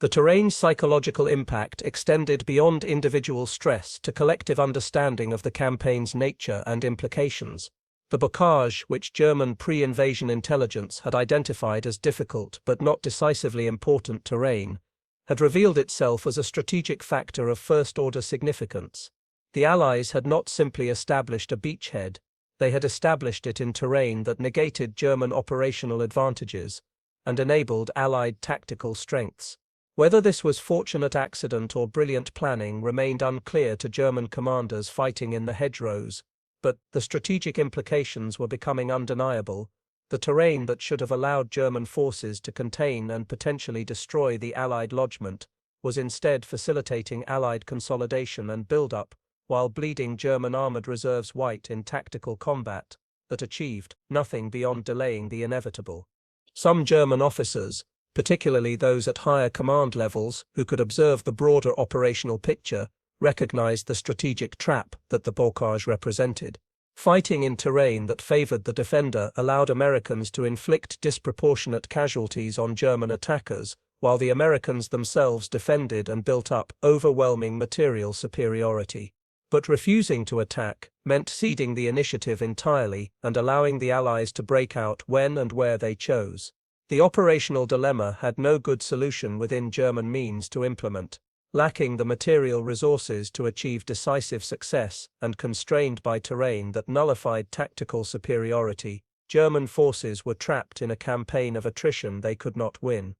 The terrain's psychological impact extended beyond individual stress to collective understanding of the campaign's nature and implications. The bocage, which German pre-invasion intelligence had identified as difficult but not decisively important terrain, had revealed itself as a strategic factor of first-order significance. The Allies had not simply established a beachhead, they had established it in terrain that negated German operational advantages and enabled Allied tactical strengths. Whether this was fortunate accident or brilliant planning remained unclear to German commanders fighting in the hedgerows, but the strategic implications were becoming undeniable. The terrain that should have allowed German forces to contain and potentially destroy the Allied lodgment was instead facilitating Allied consolidation and build-up, while bleeding German armored reserves white in tactical combat that achieved nothing beyond delaying the inevitable. Some German officers, particularly those at higher command levels who could observe the broader operational picture, recognized the strategic trap that the bocage represented. Fighting in terrain that favored the defender allowed Americans to inflict disproportionate casualties on German attackers, while the Americans themselves defended and built up overwhelming material superiority. But refusing to attack meant ceding the initiative entirely and allowing the Allies to break out when and where they chose. The operational dilemma had no good solution within German means to implement. lacking the material resources to achieve decisive success and constrained by terrain that nullified tactical superiority, German forces were trapped in a campaign of attrition they could not win.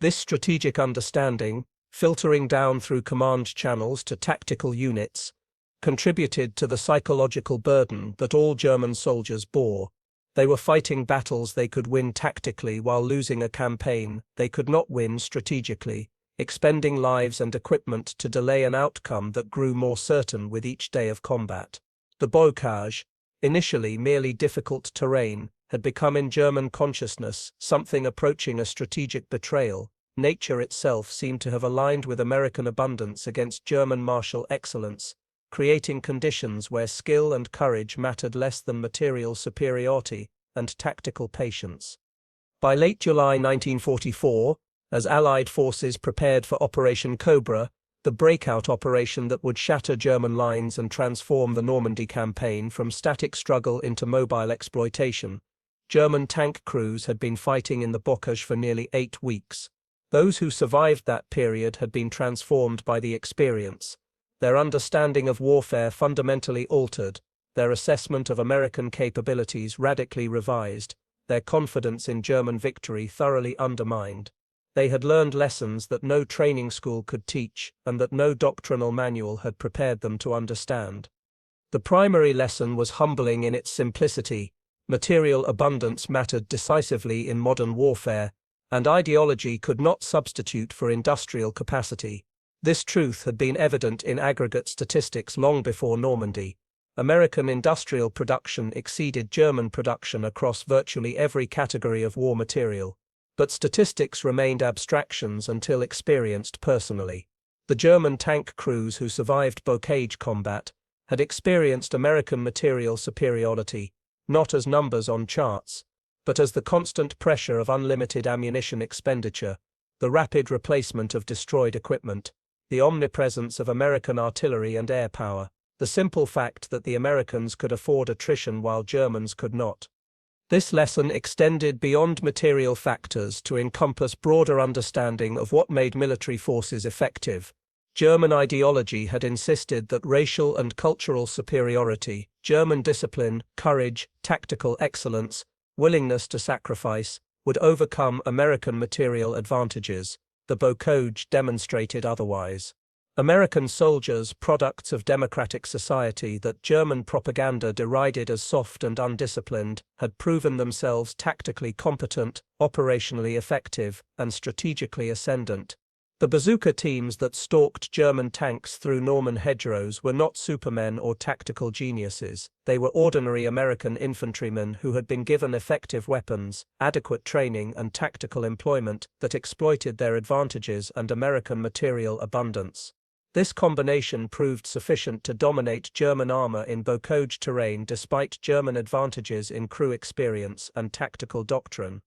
This strategic understanding, filtering down through command channels to tactical units, contributed to the psychological burden that all German soldiers bore. They were fighting battles they could win tactically while losing a campaign they could not win strategically, expending lives and equipment to delay an outcome that grew more certain with each day of combat. The bocage, initially merely difficult terrain, had become in German consciousness something approaching a strategic betrayal. Nature itself seemed to have aligned with American abundance against German martial excellence, creating conditions where skill and courage mattered less than material superiority and tactical patience. By late July 1944, as Allied forces prepared for Operation Cobra, the breakout operation that would shatter German lines and transform the Normandy campaign from static struggle into mobile exploitation, German tank crews had been fighting in the bocage for nearly 8 weeks. Those who survived that period had been transformed by the experience, their understanding of warfare fundamentally altered, their assessment of American capabilities radically revised, their confidence in German victory thoroughly undermined. They had learned lessons that no training school could teach and that no doctrinal manual had prepared them to understand. The primary lesson was humbling in its simplicity. Material abundance mattered decisively in modern warfare, and ideology could not substitute for industrial capacity. This truth had been evident in aggregate statistics long before Normandy. American industrial production exceeded German production across virtually every category of war material. But statistics remained abstractions until experienced personally. The German tank crews who survived bocage combat had experienced American material superiority, not as numbers on charts, but as the constant pressure of unlimited ammunition expenditure, the rapid replacement of destroyed equipment, the omnipresence of American artillery and air power, the simple fact that the Americans could afford attrition while Germans could not. This lesson extended beyond material factors to encompass broader understanding of what made military forces effective. German ideology had insisted that racial and cultural superiority, German discipline, courage, tactical excellence, willingness to sacrifice, would overcome American material advantages. The bocage demonstrated otherwise. American soldiers, products of democratic society that German propaganda derided as soft and undisciplined, had proven themselves tactically competent, operationally effective, and strategically ascendant. The bazooka teams that stalked German tanks through Norman hedgerows were not supermen or tactical geniuses. They were ordinary American infantrymen who had been given effective weapons, adequate training, and tactical employment that exploited their advantages and American material abundance. This combination proved sufficient to dominate German armor in bocage terrain despite German advantages in crew experience and tactical doctrine.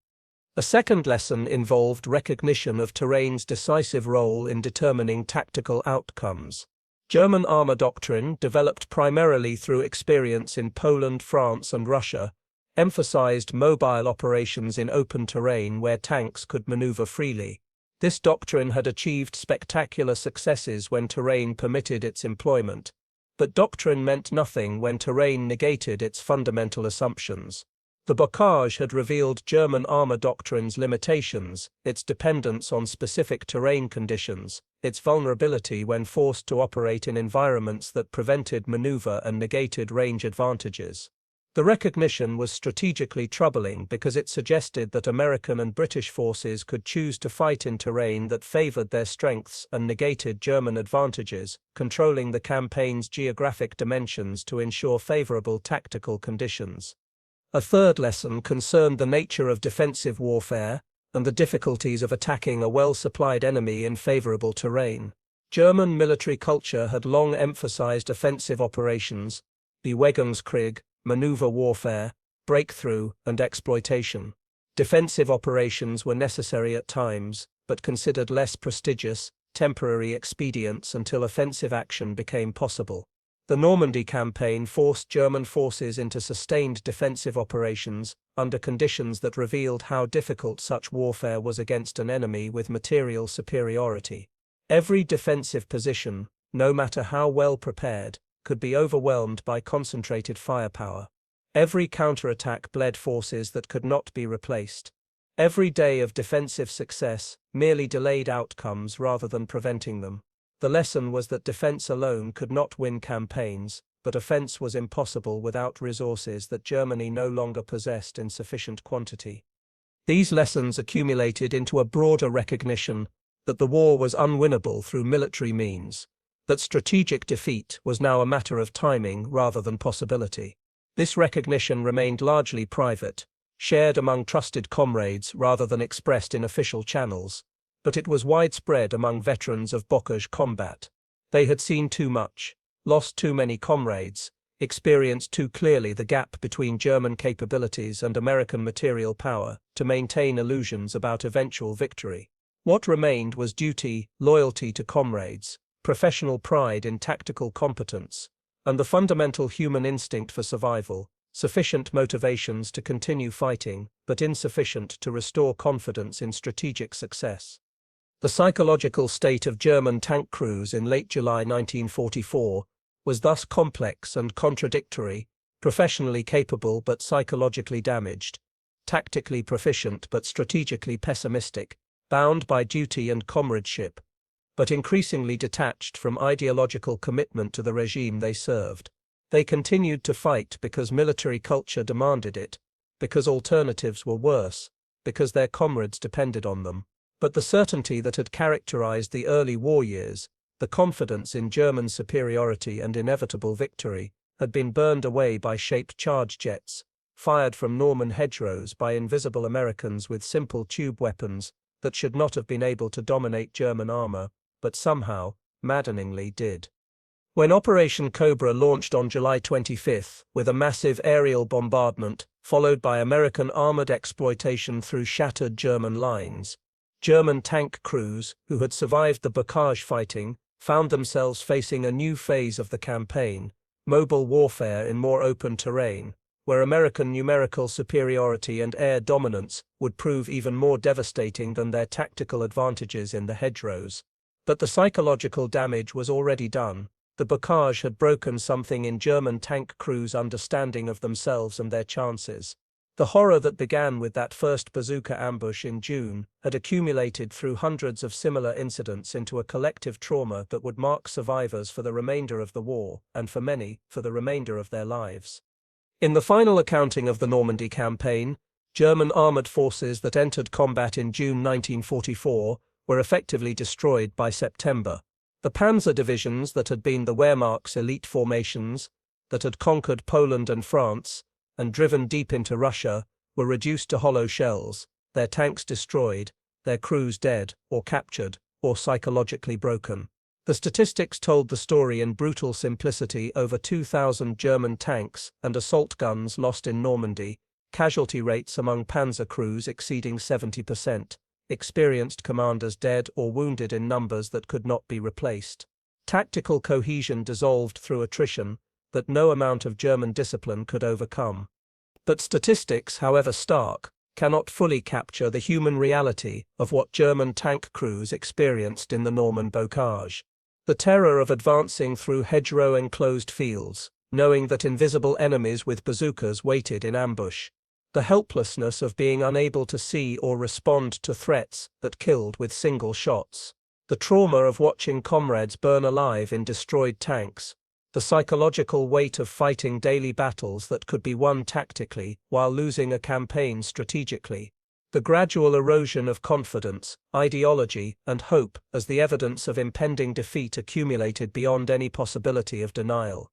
A second lesson involved recognition of terrain's decisive role in determining tactical outcomes. German armor doctrine, developed primarily through experience in Poland, France, and Russia, emphasized mobile operations in open terrain where tanks could maneuver freely. This doctrine had achieved spectacular successes when terrain permitted its employment, but doctrine meant nothing when terrain negated its fundamental assumptions. The bocage had revealed German armor doctrine's limitations, its dependence on specific terrain conditions, its vulnerability when forced to operate in environments that prevented maneuver and negated range advantages. The recognition was strategically troubling because it suggested that American and British forces could choose to fight in terrain that favored their strengths and negated German advantages, controlling the campaign's geographic dimensions to ensure favorable tactical conditions. A third lesson concerned the nature of defensive warfare and the difficulties of attacking a well-supplied enemy in favorable terrain. German military culture had long emphasized offensive operations, Bewegungskrieg, maneuver warfare, breakthrough, and exploitation. Defensive operations were necessary at times, but considered less prestigious, temporary expedients until offensive action became possible. The Normandy campaign forced German forces into sustained defensive operations, under conditions that revealed how difficult such warfare was against an enemy with material superiority. Every defensive position, no matter how well prepared, could be overwhelmed by concentrated firepower. Every counterattack bled forces that could not be replaced. Every day of defensive success merely delayed outcomes rather than preventing them. The lesson was that defense alone could not win campaigns, but offense was impossible without resources that Germany no longer possessed in sufficient quantity. These lessons accumulated into a broader recognition that the war was unwinnable through military means, that strategic defeat was now a matter of timing rather than possibility. This recognition remained largely private, shared among trusted comrades rather than expressed in official channels, but it was widespread among veterans of bocage combat. They had seen too much, lost too many comrades, experienced too clearly the gap between German capabilities and American material power to maintain illusions about eventual victory. What remained was duty, loyalty to comrades, professional pride in tactical competence, and the fundamental human instinct for survival, sufficient motivations to continue fighting, but insufficient to restore confidence in strategic success. The psychological state of German tank crews in late July 1944 was thus complex and contradictory, professionally capable but psychologically damaged, tactically proficient but strategically pessimistic, bound by duty and comradeship, but increasingly detached from ideological commitment to the regime they served. They continued to fight because military culture demanded it, because alternatives were worse, because their comrades depended on them. But the certainty that had characterized the early war years, the confidence in German superiority and inevitable victory, had been burned away by shaped charge jets, fired from Norman hedgerows by invisible Americans with simple tube weapons that should not have been able to dominate German armor, but somehow, maddeningly did. When Operation Cobra launched on July 25 with a massive aerial bombardment, followed by American armored exploitation through shattered German lines, German tank crews, who had survived the bocage fighting, found themselves facing a new phase of the campaign, mobile warfare in more open terrain, where American numerical superiority and air dominance would prove even more devastating than their tactical advantages in the hedgerows. But the psychological damage was already done. The bocage had broken something in German tank crews' understanding of themselves and their chances. The horror that began with that first bazooka ambush in June had accumulated through hundreds of similar incidents into a collective trauma that would mark survivors for the remainder of the war, and for many, for the remainder of their lives. In the final accounting of the Normandy campaign, German armored forces that entered combat in June 1944 were effectively destroyed by September. The panzer divisions that had been the Wehrmacht's elite formations, that had conquered Poland and France, and driven deep into Russia, were reduced to hollow shells, their tanks destroyed, their crews dead, or captured, or psychologically broken. The statistics told the story in brutal simplicity: over 2,000 German tanks and assault guns lost in Normandy, casualty rates among panzer crews exceeding 70%, experienced commanders dead or wounded in numbers that could not be replaced. Tactical cohesion dissolved through attrition that no amount of German discipline could overcome. But statistics, however stark, cannot fully capture the human reality of what German tank crews experienced in the Norman bocage. The terror of advancing through hedgerow-enclosed fields, knowing that invisible enemies with bazookas waited in ambush. The helplessness of being unable to see or respond to threats that killed with single shots. The trauma of watching comrades burn alive in destroyed tanks. The psychological weight of fighting daily battles that could be won tactically while losing a campaign strategically. The gradual erosion of confidence, ideology, and hope as the evidence of impending defeat accumulated beyond any possibility of denial.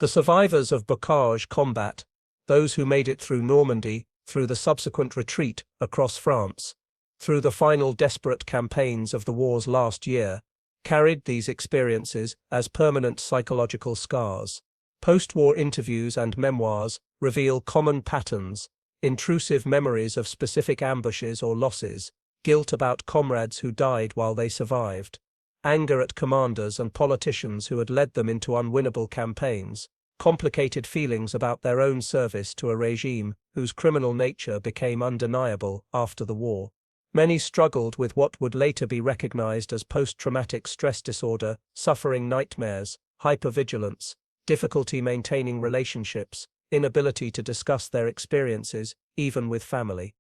The survivors of bocage combat, those who made it through Normandy, through the subsequent retreat across France, through the final desperate campaigns of the war's last year, carried these experiences as permanent psychological scars. Post-war interviews and memoirs reveal common patterns: intrusive memories of specific ambushes or losses, guilt about comrades who died while they survived, anger at commanders and politicians who had led them into unwinnable campaigns, complicated feelings about their own service to a regime whose criminal nature became undeniable after the war. Many struggled with what would later be recognized as post-traumatic stress disorder, suffering nightmares, hypervigilance, difficulty maintaining relationships, inability to discuss their experiences, even with family.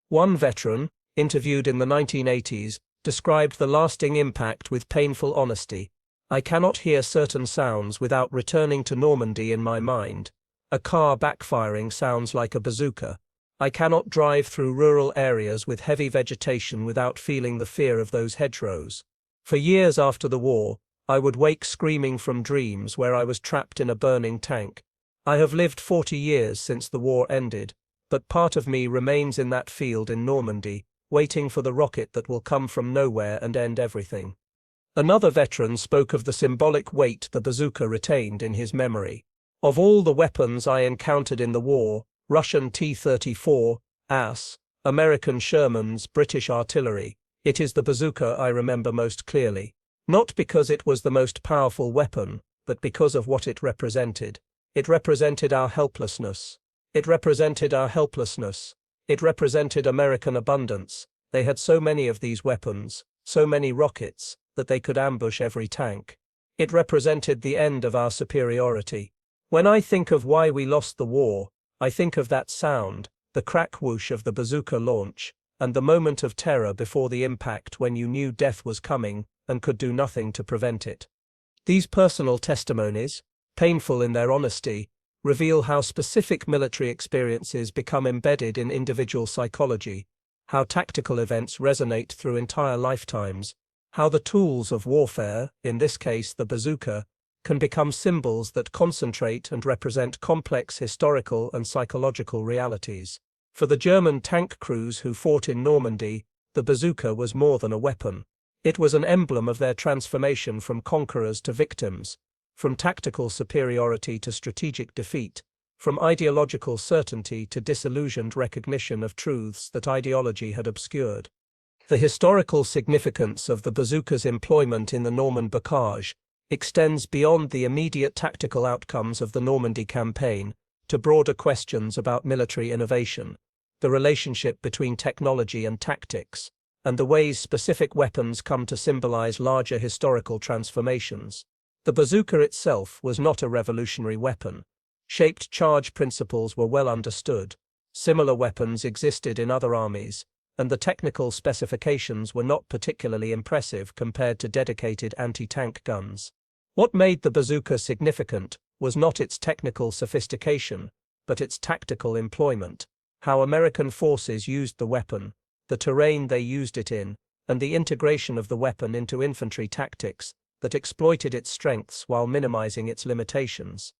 One veteran, interviewed in the 1980s, described the lasting impact with painful honesty. "I cannot hear certain sounds without returning to Normandy in my mind. A car backfiring sounds like a bazooka. I cannot drive through rural areas with heavy vegetation without feeling the fear of those hedgerows." For years after the war, I would wake screaming from dreams where I was trapped in a burning tank. I have lived 40 years since the war ended, but part of me remains in that field in Normandy, waiting for the rocket that will come from nowhere and end everything. Another veteran spoke of the symbolic weight the bazooka retained in his memory. "Of all the weapons I encountered in the war, Russian T-34, AS, American Shermans, British artillery, it is the bazooka I remember most clearly. Not because it was the most powerful weapon, but because of what it represented. It represented our helplessness. It represented our helplessness. It represented American abundance. They had so many of these weapons, so many rockets, that they could ambush every tank. It represented the end of our superiority. When I think of why we lost the war, I think of that sound, the crack whoosh of the bazooka launch, and the moment of terror before the impact when you knew death was coming and could do nothing to prevent it." These personal testimonies, painful in their honesty, reveal how specific military experiences become embedded in individual psychology, how tactical events resonate through entire lifetimes, how the tools of warfare, in this case the bazooka, can become symbols that concentrate and represent complex historical and psychological realities. For the German tank crews who fought in Normandy, the bazooka was more than a weapon. It was an emblem of their transformation from conquerors to victims, from tactical superiority to strategic defeat, from ideological certainty to disillusioned recognition of truths that ideology had obscured. The historical significance of the bazooka's employment in the Norman bocage extends beyond the immediate tactical outcomes of the Normandy campaign to broader questions about military innovation, the relationship between technology and tactics, and the ways specific weapons come to symbolize larger historical transformations. The bazooka itself was not a revolutionary weapon. Shaped charge principles were well understood. Similar weapons existed in other armies, and the technical specifications were not particularly impressive compared to dedicated anti-tank guns. What made the bazooka significant was not its technical sophistication, but its tactical employment, how American forces used the weapon, the terrain they used it in, and the integration of the weapon into infantry tactics that exploited its strengths while minimizing its limitations.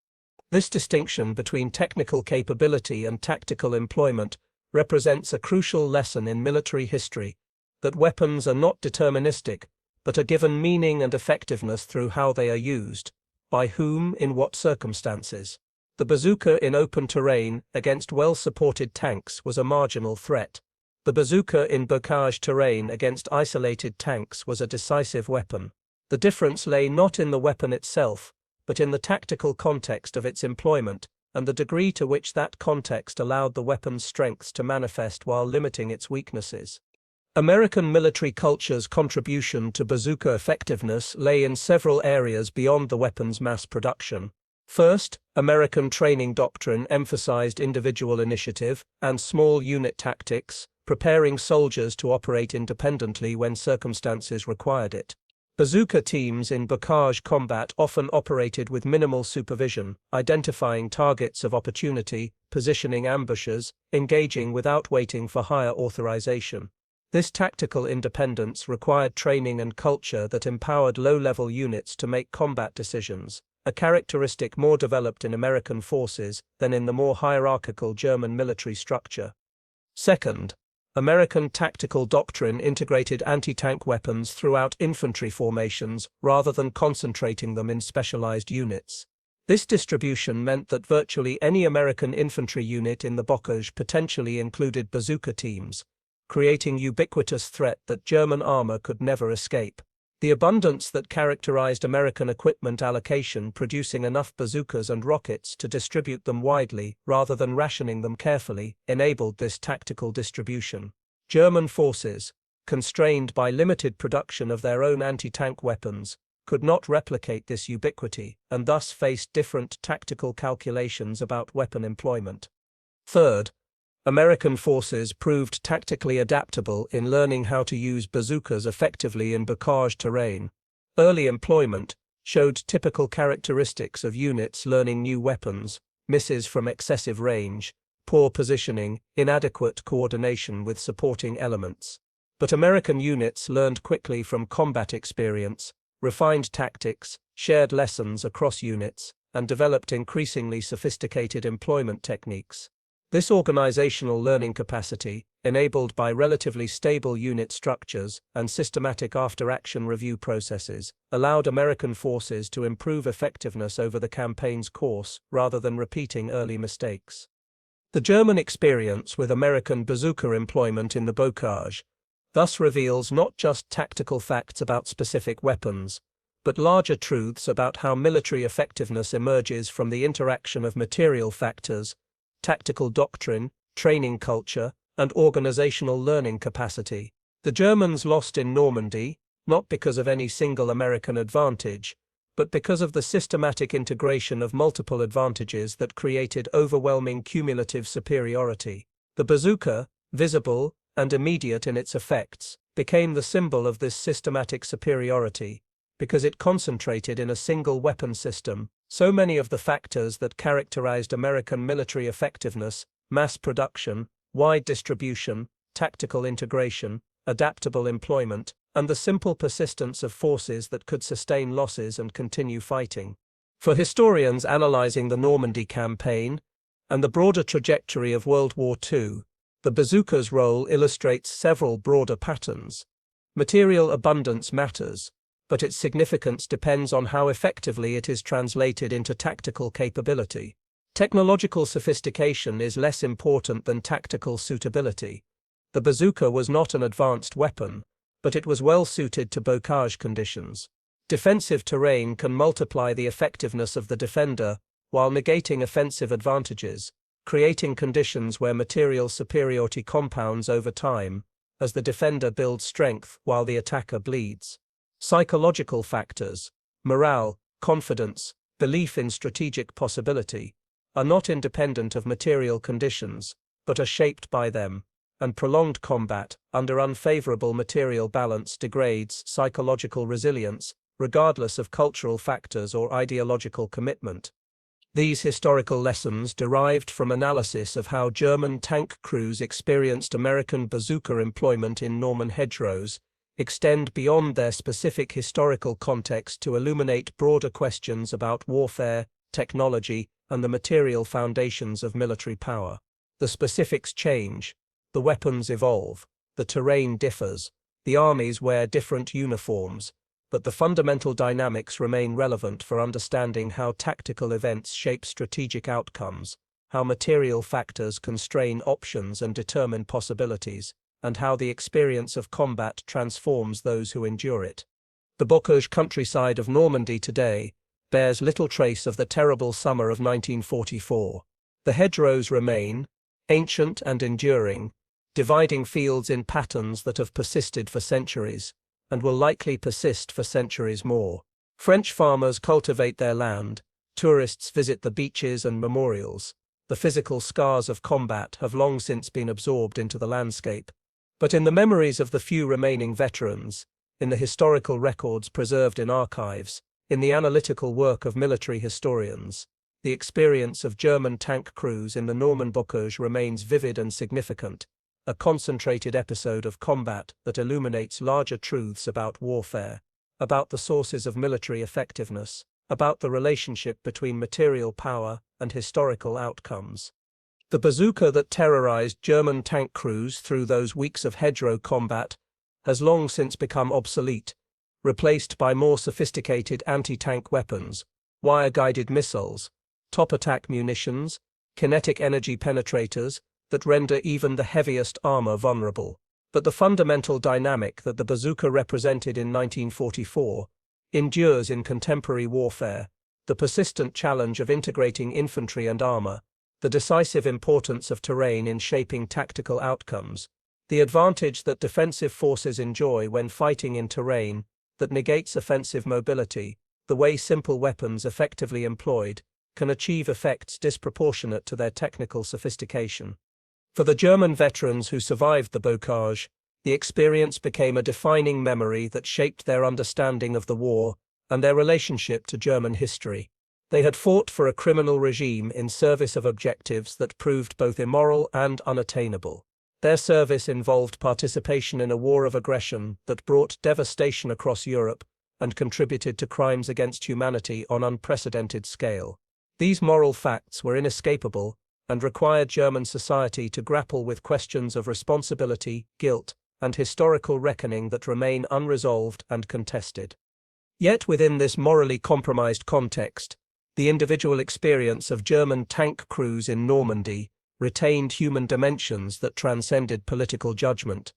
This distinction between technical capability and tactical employment represents a crucial lesson in military history, that weapons are not deterministic, but are given meaning and effectiveness through how they are used, by whom, in what circumstances. The bazooka in open terrain against well-supported tanks was a marginal threat. The bazooka in bocage terrain against isolated tanks was a decisive weapon. The difference lay not in the weapon itself, but in the tactical context of its employment, and the degree to which that context allowed the weapon's strengths to manifest while limiting its weaknesses. American military culture's contribution to bazooka effectiveness lay in several areas beyond the weapon's mass production. First, American training doctrine emphasized individual initiative and small unit tactics, preparing soldiers to operate independently when circumstances required it. Bazooka teams in bocage combat often operated with minimal supervision, identifying targets of opportunity, positioning ambushes, engaging without waiting for higher authorization. This tactical independence required training and culture that empowered low-level units to make combat decisions, a characteristic more developed in American forces than in the more hierarchical German military structure. Second, American tactical doctrine integrated anti-tank weapons throughout infantry formations rather than concentrating them in specialized units. This distribution meant that virtually any American infantry unit in the bocage potentially included bazooka teams, creating ubiquitous threat that German armor could never escape. The abundance that characterized American equipment allocation, producing enough bazookas and rockets to distribute them widely rather than rationing them carefully, enabled this tactical distribution. German forces, constrained by limited production of their own anti-tank weapons, could not replicate this ubiquity and thus faced different tactical calculations about weapon employment. Third, American forces proved tactically adaptable in learning how to use bazookas effectively in bocage terrain. Early employment showed typical characteristics of units learning new weapons: misses from excessive range, poor positioning, inadequate coordination with supporting elements. But American units learned quickly from combat experience, refined tactics, shared lessons across units, and developed increasingly sophisticated employment techniques. This organizational learning capacity, enabled by relatively stable unit structures and systematic after-action review processes, allowed American forces to improve effectiveness over the campaign's course rather than repeating early mistakes. The German experience with American bazooka employment in the bocage thus reveals not just tactical facts about specific weapons, but larger truths about how military effectiveness emerges from the interaction of material factors, tactical doctrine, training culture, and organizational learning capacity. The Germans lost in Normandy, not because of any single American advantage, but because of the systematic integration of multiple advantages that created overwhelming cumulative superiority. The bazooka, visible and immediate in its effects, became the symbol of this systematic superiority, because it concentrated in a single weapon system so many of the factors that characterized American military effectiveness: mass production, wide distribution, tactical integration, adaptable employment, and the simple persistence of forces that could sustain losses and continue fighting. For historians analyzing the Normandy campaign and the broader trajectory of World War II, the bazooka's role illustrates several broader patterns. Material abundance matters, but its significance depends on how effectively it is translated into tactical capability. Technological sophistication is less important than tactical suitability. The bazooka was not an advanced weapon, but it was well suited to bocage conditions. Defensive terrain can multiply the effectiveness of the defender while negating offensive advantages, creating conditions where material superiority compounds over time as the defender builds strength while the attacker bleeds. Psychological factors, morale, confidence, belief in strategic possibility, are not independent of material conditions, but are shaped by them, and prolonged combat under unfavorable material balance degrades psychological resilience, regardless of cultural factors or ideological commitment. These historical lessons, derived from analysis of how German tank crews experienced American bazooka employment in Norman hedgerows, extend beyond their specific historical context to illuminate broader questions about warfare, technology, and the material foundations of military power. The specifics change, the weapons evolve, the terrain differs, the armies wear different uniforms, but the fundamental dynamics remain relevant for understanding how tactical events shape strategic outcomes, how material factors constrain options and determine possibilities, and how the experience of combat transforms those who endure it. The bocage countryside of Normandy today bears little trace of the terrible summer of 1944. The hedgerows remain, ancient and enduring, dividing fields in patterns that have persisted for centuries, and will likely persist for centuries more. French farmers cultivate their land, tourists visit the beaches and memorials. The physical scars of combat have long since been absorbed into the landscape. But in the memories of the few remaining veterans, in the historical records preserved in archives, in the analytical work of military historians, the experience of German tank crews in the Norman bocage remains vivid and significant, a concentrated episode of combat that illuminates larger truths about warfare, about the sources of military effectiveness, about the relationship between material power and historical outcomes. The bazooka that terrorized German tank crews through those weeks of hedgerow combat has long since become obsolete, replaced by more sophisticated anti-tank weapons, wire-guided missiles, top-attack munitions, kinetic energy penetrators that render even the heaviest armor vulnerable. But the fundamental dynamic that the bazooka represented in 1944 endures in contemporary warfare: the persistent challenge of integrating infantry and armor, the decisive importance of terrain in shaping tactical outcomes, The advantage that defensive forces enjoy when fighting in terrain that negates offensive mobility, the way simple weapons effectively employed can achieve effects disproportionate to their technical sophistication. For the German veterans who survived the bocage, the experience became a defining memory that shaped their understanding of the war and their relationship to German history. They had fought for a criminal regime in service of objectives that proved both immoral and unattainable. Their service involved participation in a war of aggression that brought devastation across Europe and contributed to crimes against humanity on unprecedented scale. These moral facts were inescapable and required German society to grapple with questions of responsibility, guilt, and historical reckoning that remain unresolved and contested. Yet within this morally compromised context, the individual experience of German tank crews in Normandy retained human dimensions that transcended political judgment.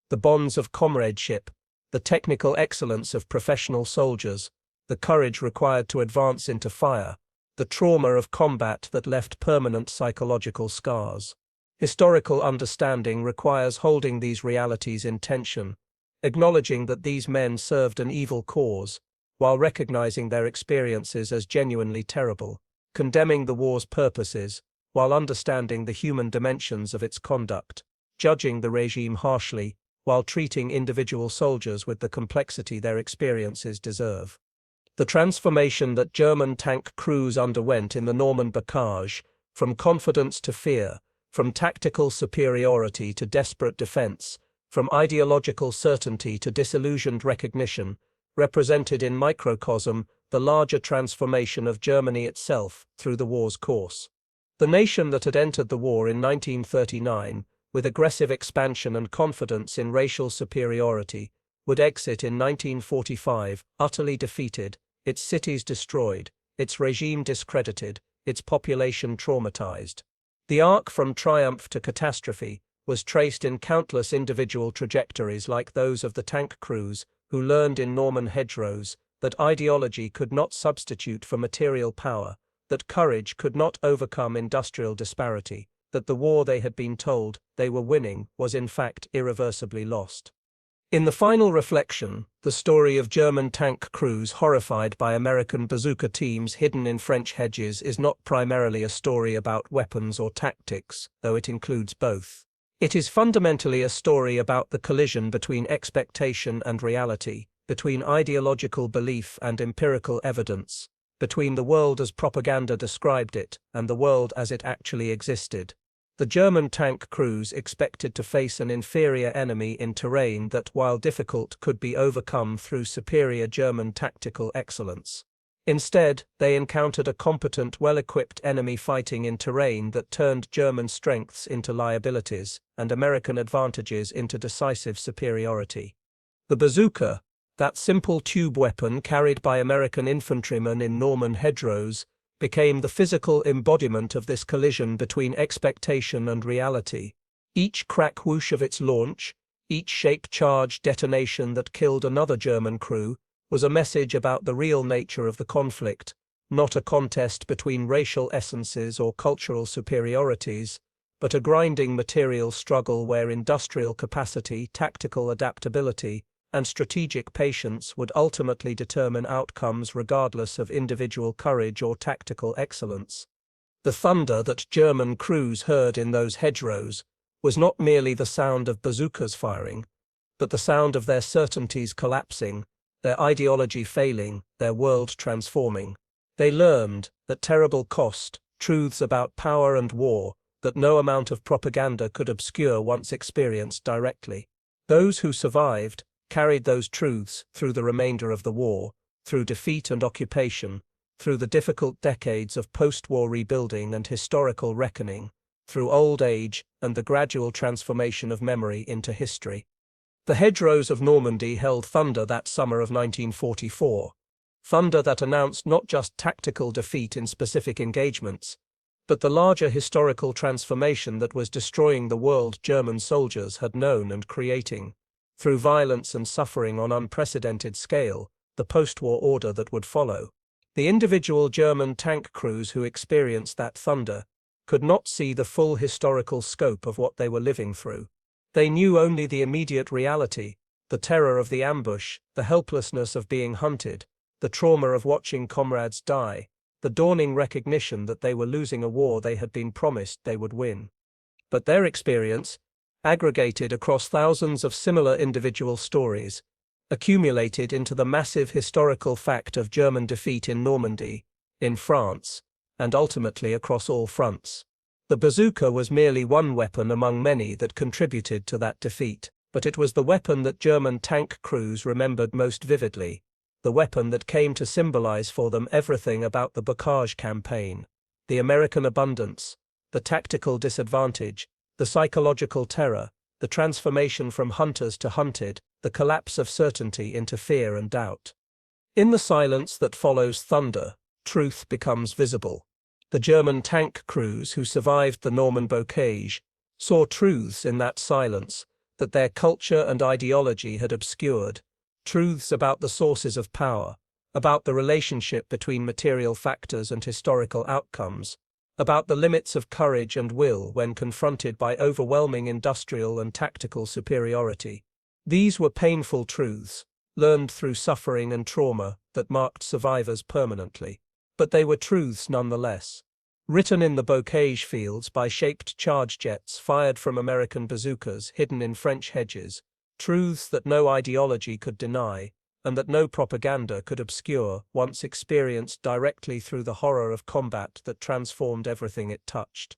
The bonds of comradeship, the technical excellence of professional soldiers, the courage required to advance into fire, the trauma of combat that left permanent psychological scars. Historical understanding requires holding these realities in tension, acknowledging that these men served an evil cause, while recognizing their experiences as genuinely terrible, condemning the war's purposes, while understanding the human dimensions of its conduct, judging the regime harshly, while treating individual soldiers with the complexity their experiences deserve. The transformation that German tank crews underwent in the Norman bocage, from confidence to fear, from tactical superiority to desperate defense, from ideological certainty to disillusioned recognition, represented in microcosm the larger transformation of Germany itself through the war's course. The nation that had entered the war in 1939, with aggressive expansion and confidence in racial superiority, would exit in 1945 utterly defeated, its cities destroyed, its regime discredited, its population traumatized. The arc from triumph to catastrophe was traced in countless individual trajectories like those of the tank crews, who learned in Norman hedgerows that ideology could not substitute for material power, that courage could not overcome industrial disparity, that the war they had been told they were winning was in fact irreversibly lost. In the final reflection, the story of German tank crews horrified by American bazooka teams hidden in French hedges is not primarily a story about weapons or tactics, though it includes both. It is fundamentally a story about the collision between expectation and reality, between ideological belief and empirical evidence, between the world as propaganda described it and the world as it actually existed. The German tank crews expected to face an inferior enemy in terrain that, while difficult, could be overcome through superior German tactical excellence. Instead, they encountered a competent, well-equipped enemy fighting in terrain that turned German strengths into liabilities and American advantages into decisive superiority. The bazooka, that simple tube weapon carried by American infantrymen in Norman hedgerows, became the physical embodiment of this collision between expectation and reality. Each crack whoosh of its launch, each shaped charge detonation that killed another German crew, was a message about the real nature of the conflict, not a contest between racial essences or cultural superiorities, but a grinding material struggle where industrial capacity, tactical adaptability, and strategic patience would ultimately determine outcomes regardless of individual courage or tactical excellence. The thunder that German crews heard in those hedgerows was not merely the sound of bazookas firing, but the sound of their certainties collapsing, their ideology failing, their world transforming. They learned, at terrible cost, truths about power and war that no amount of propaganda could obscure once experienced directly. Those who survived carried those truths through the remainder of the war, through defeat and occupation, through the difficult decades of post-war rebuilding and historical reckoning, through old age and the gradual transformation of memory into history. The hedgerows of Normandy held thunder that summer of 1944, thunder that announced not just tactical defeat in specific engagements, but the larger historical transformation that was destroying the world German soldiers had known and creating, through violence and suffering on unprecedented scale, the post-war order that would follow. The individual German tank crews who experienced that thunder could not see the full historical scope of what they were living through. They knew only the immediate reality, the terror of the ambush, the helplessness of being hunted, the trauma of watching comrades die, the dawning recognition that they were losing a war they had been promised they would win. But their experience, aggregated across thousands of similar individual stories, accumulated into the massive historical fact of German defeat in Normandy, in France, and ultimately across all fronts. The bazooka was merely one weapon among many that contributed to that defeat, but it was the weapon that German tank crews remembered most vividly, the weapon that came to symbolize for them everything about the bocage campaign, the American abundance, the tactical disadvantage, the psychological terror, the transformation from hunters to hunted, the collapse of certainty into fear and doubt. In the silence that follows thunder, truth becomes visible. The German tank crews who survived the Norman bocage saw truths in that silence that their culture and ideology had obscured, truths about the sources of power, about the relationship between material factors and historical outcomes, about the limits of courage and will when confronted by overwhelming industrial and tactical superiority. These were painful truths, learned through suffering and trauma, that marked survivors permanently. But they were truths nonetheless. Written in the bocage fields by shaped charge jets fired from American bazookas hidden in French hedges, truths that no ideology could deny, and that no propaganda could obscure, once experienced directly through the horror of combat that transformed everything it touched.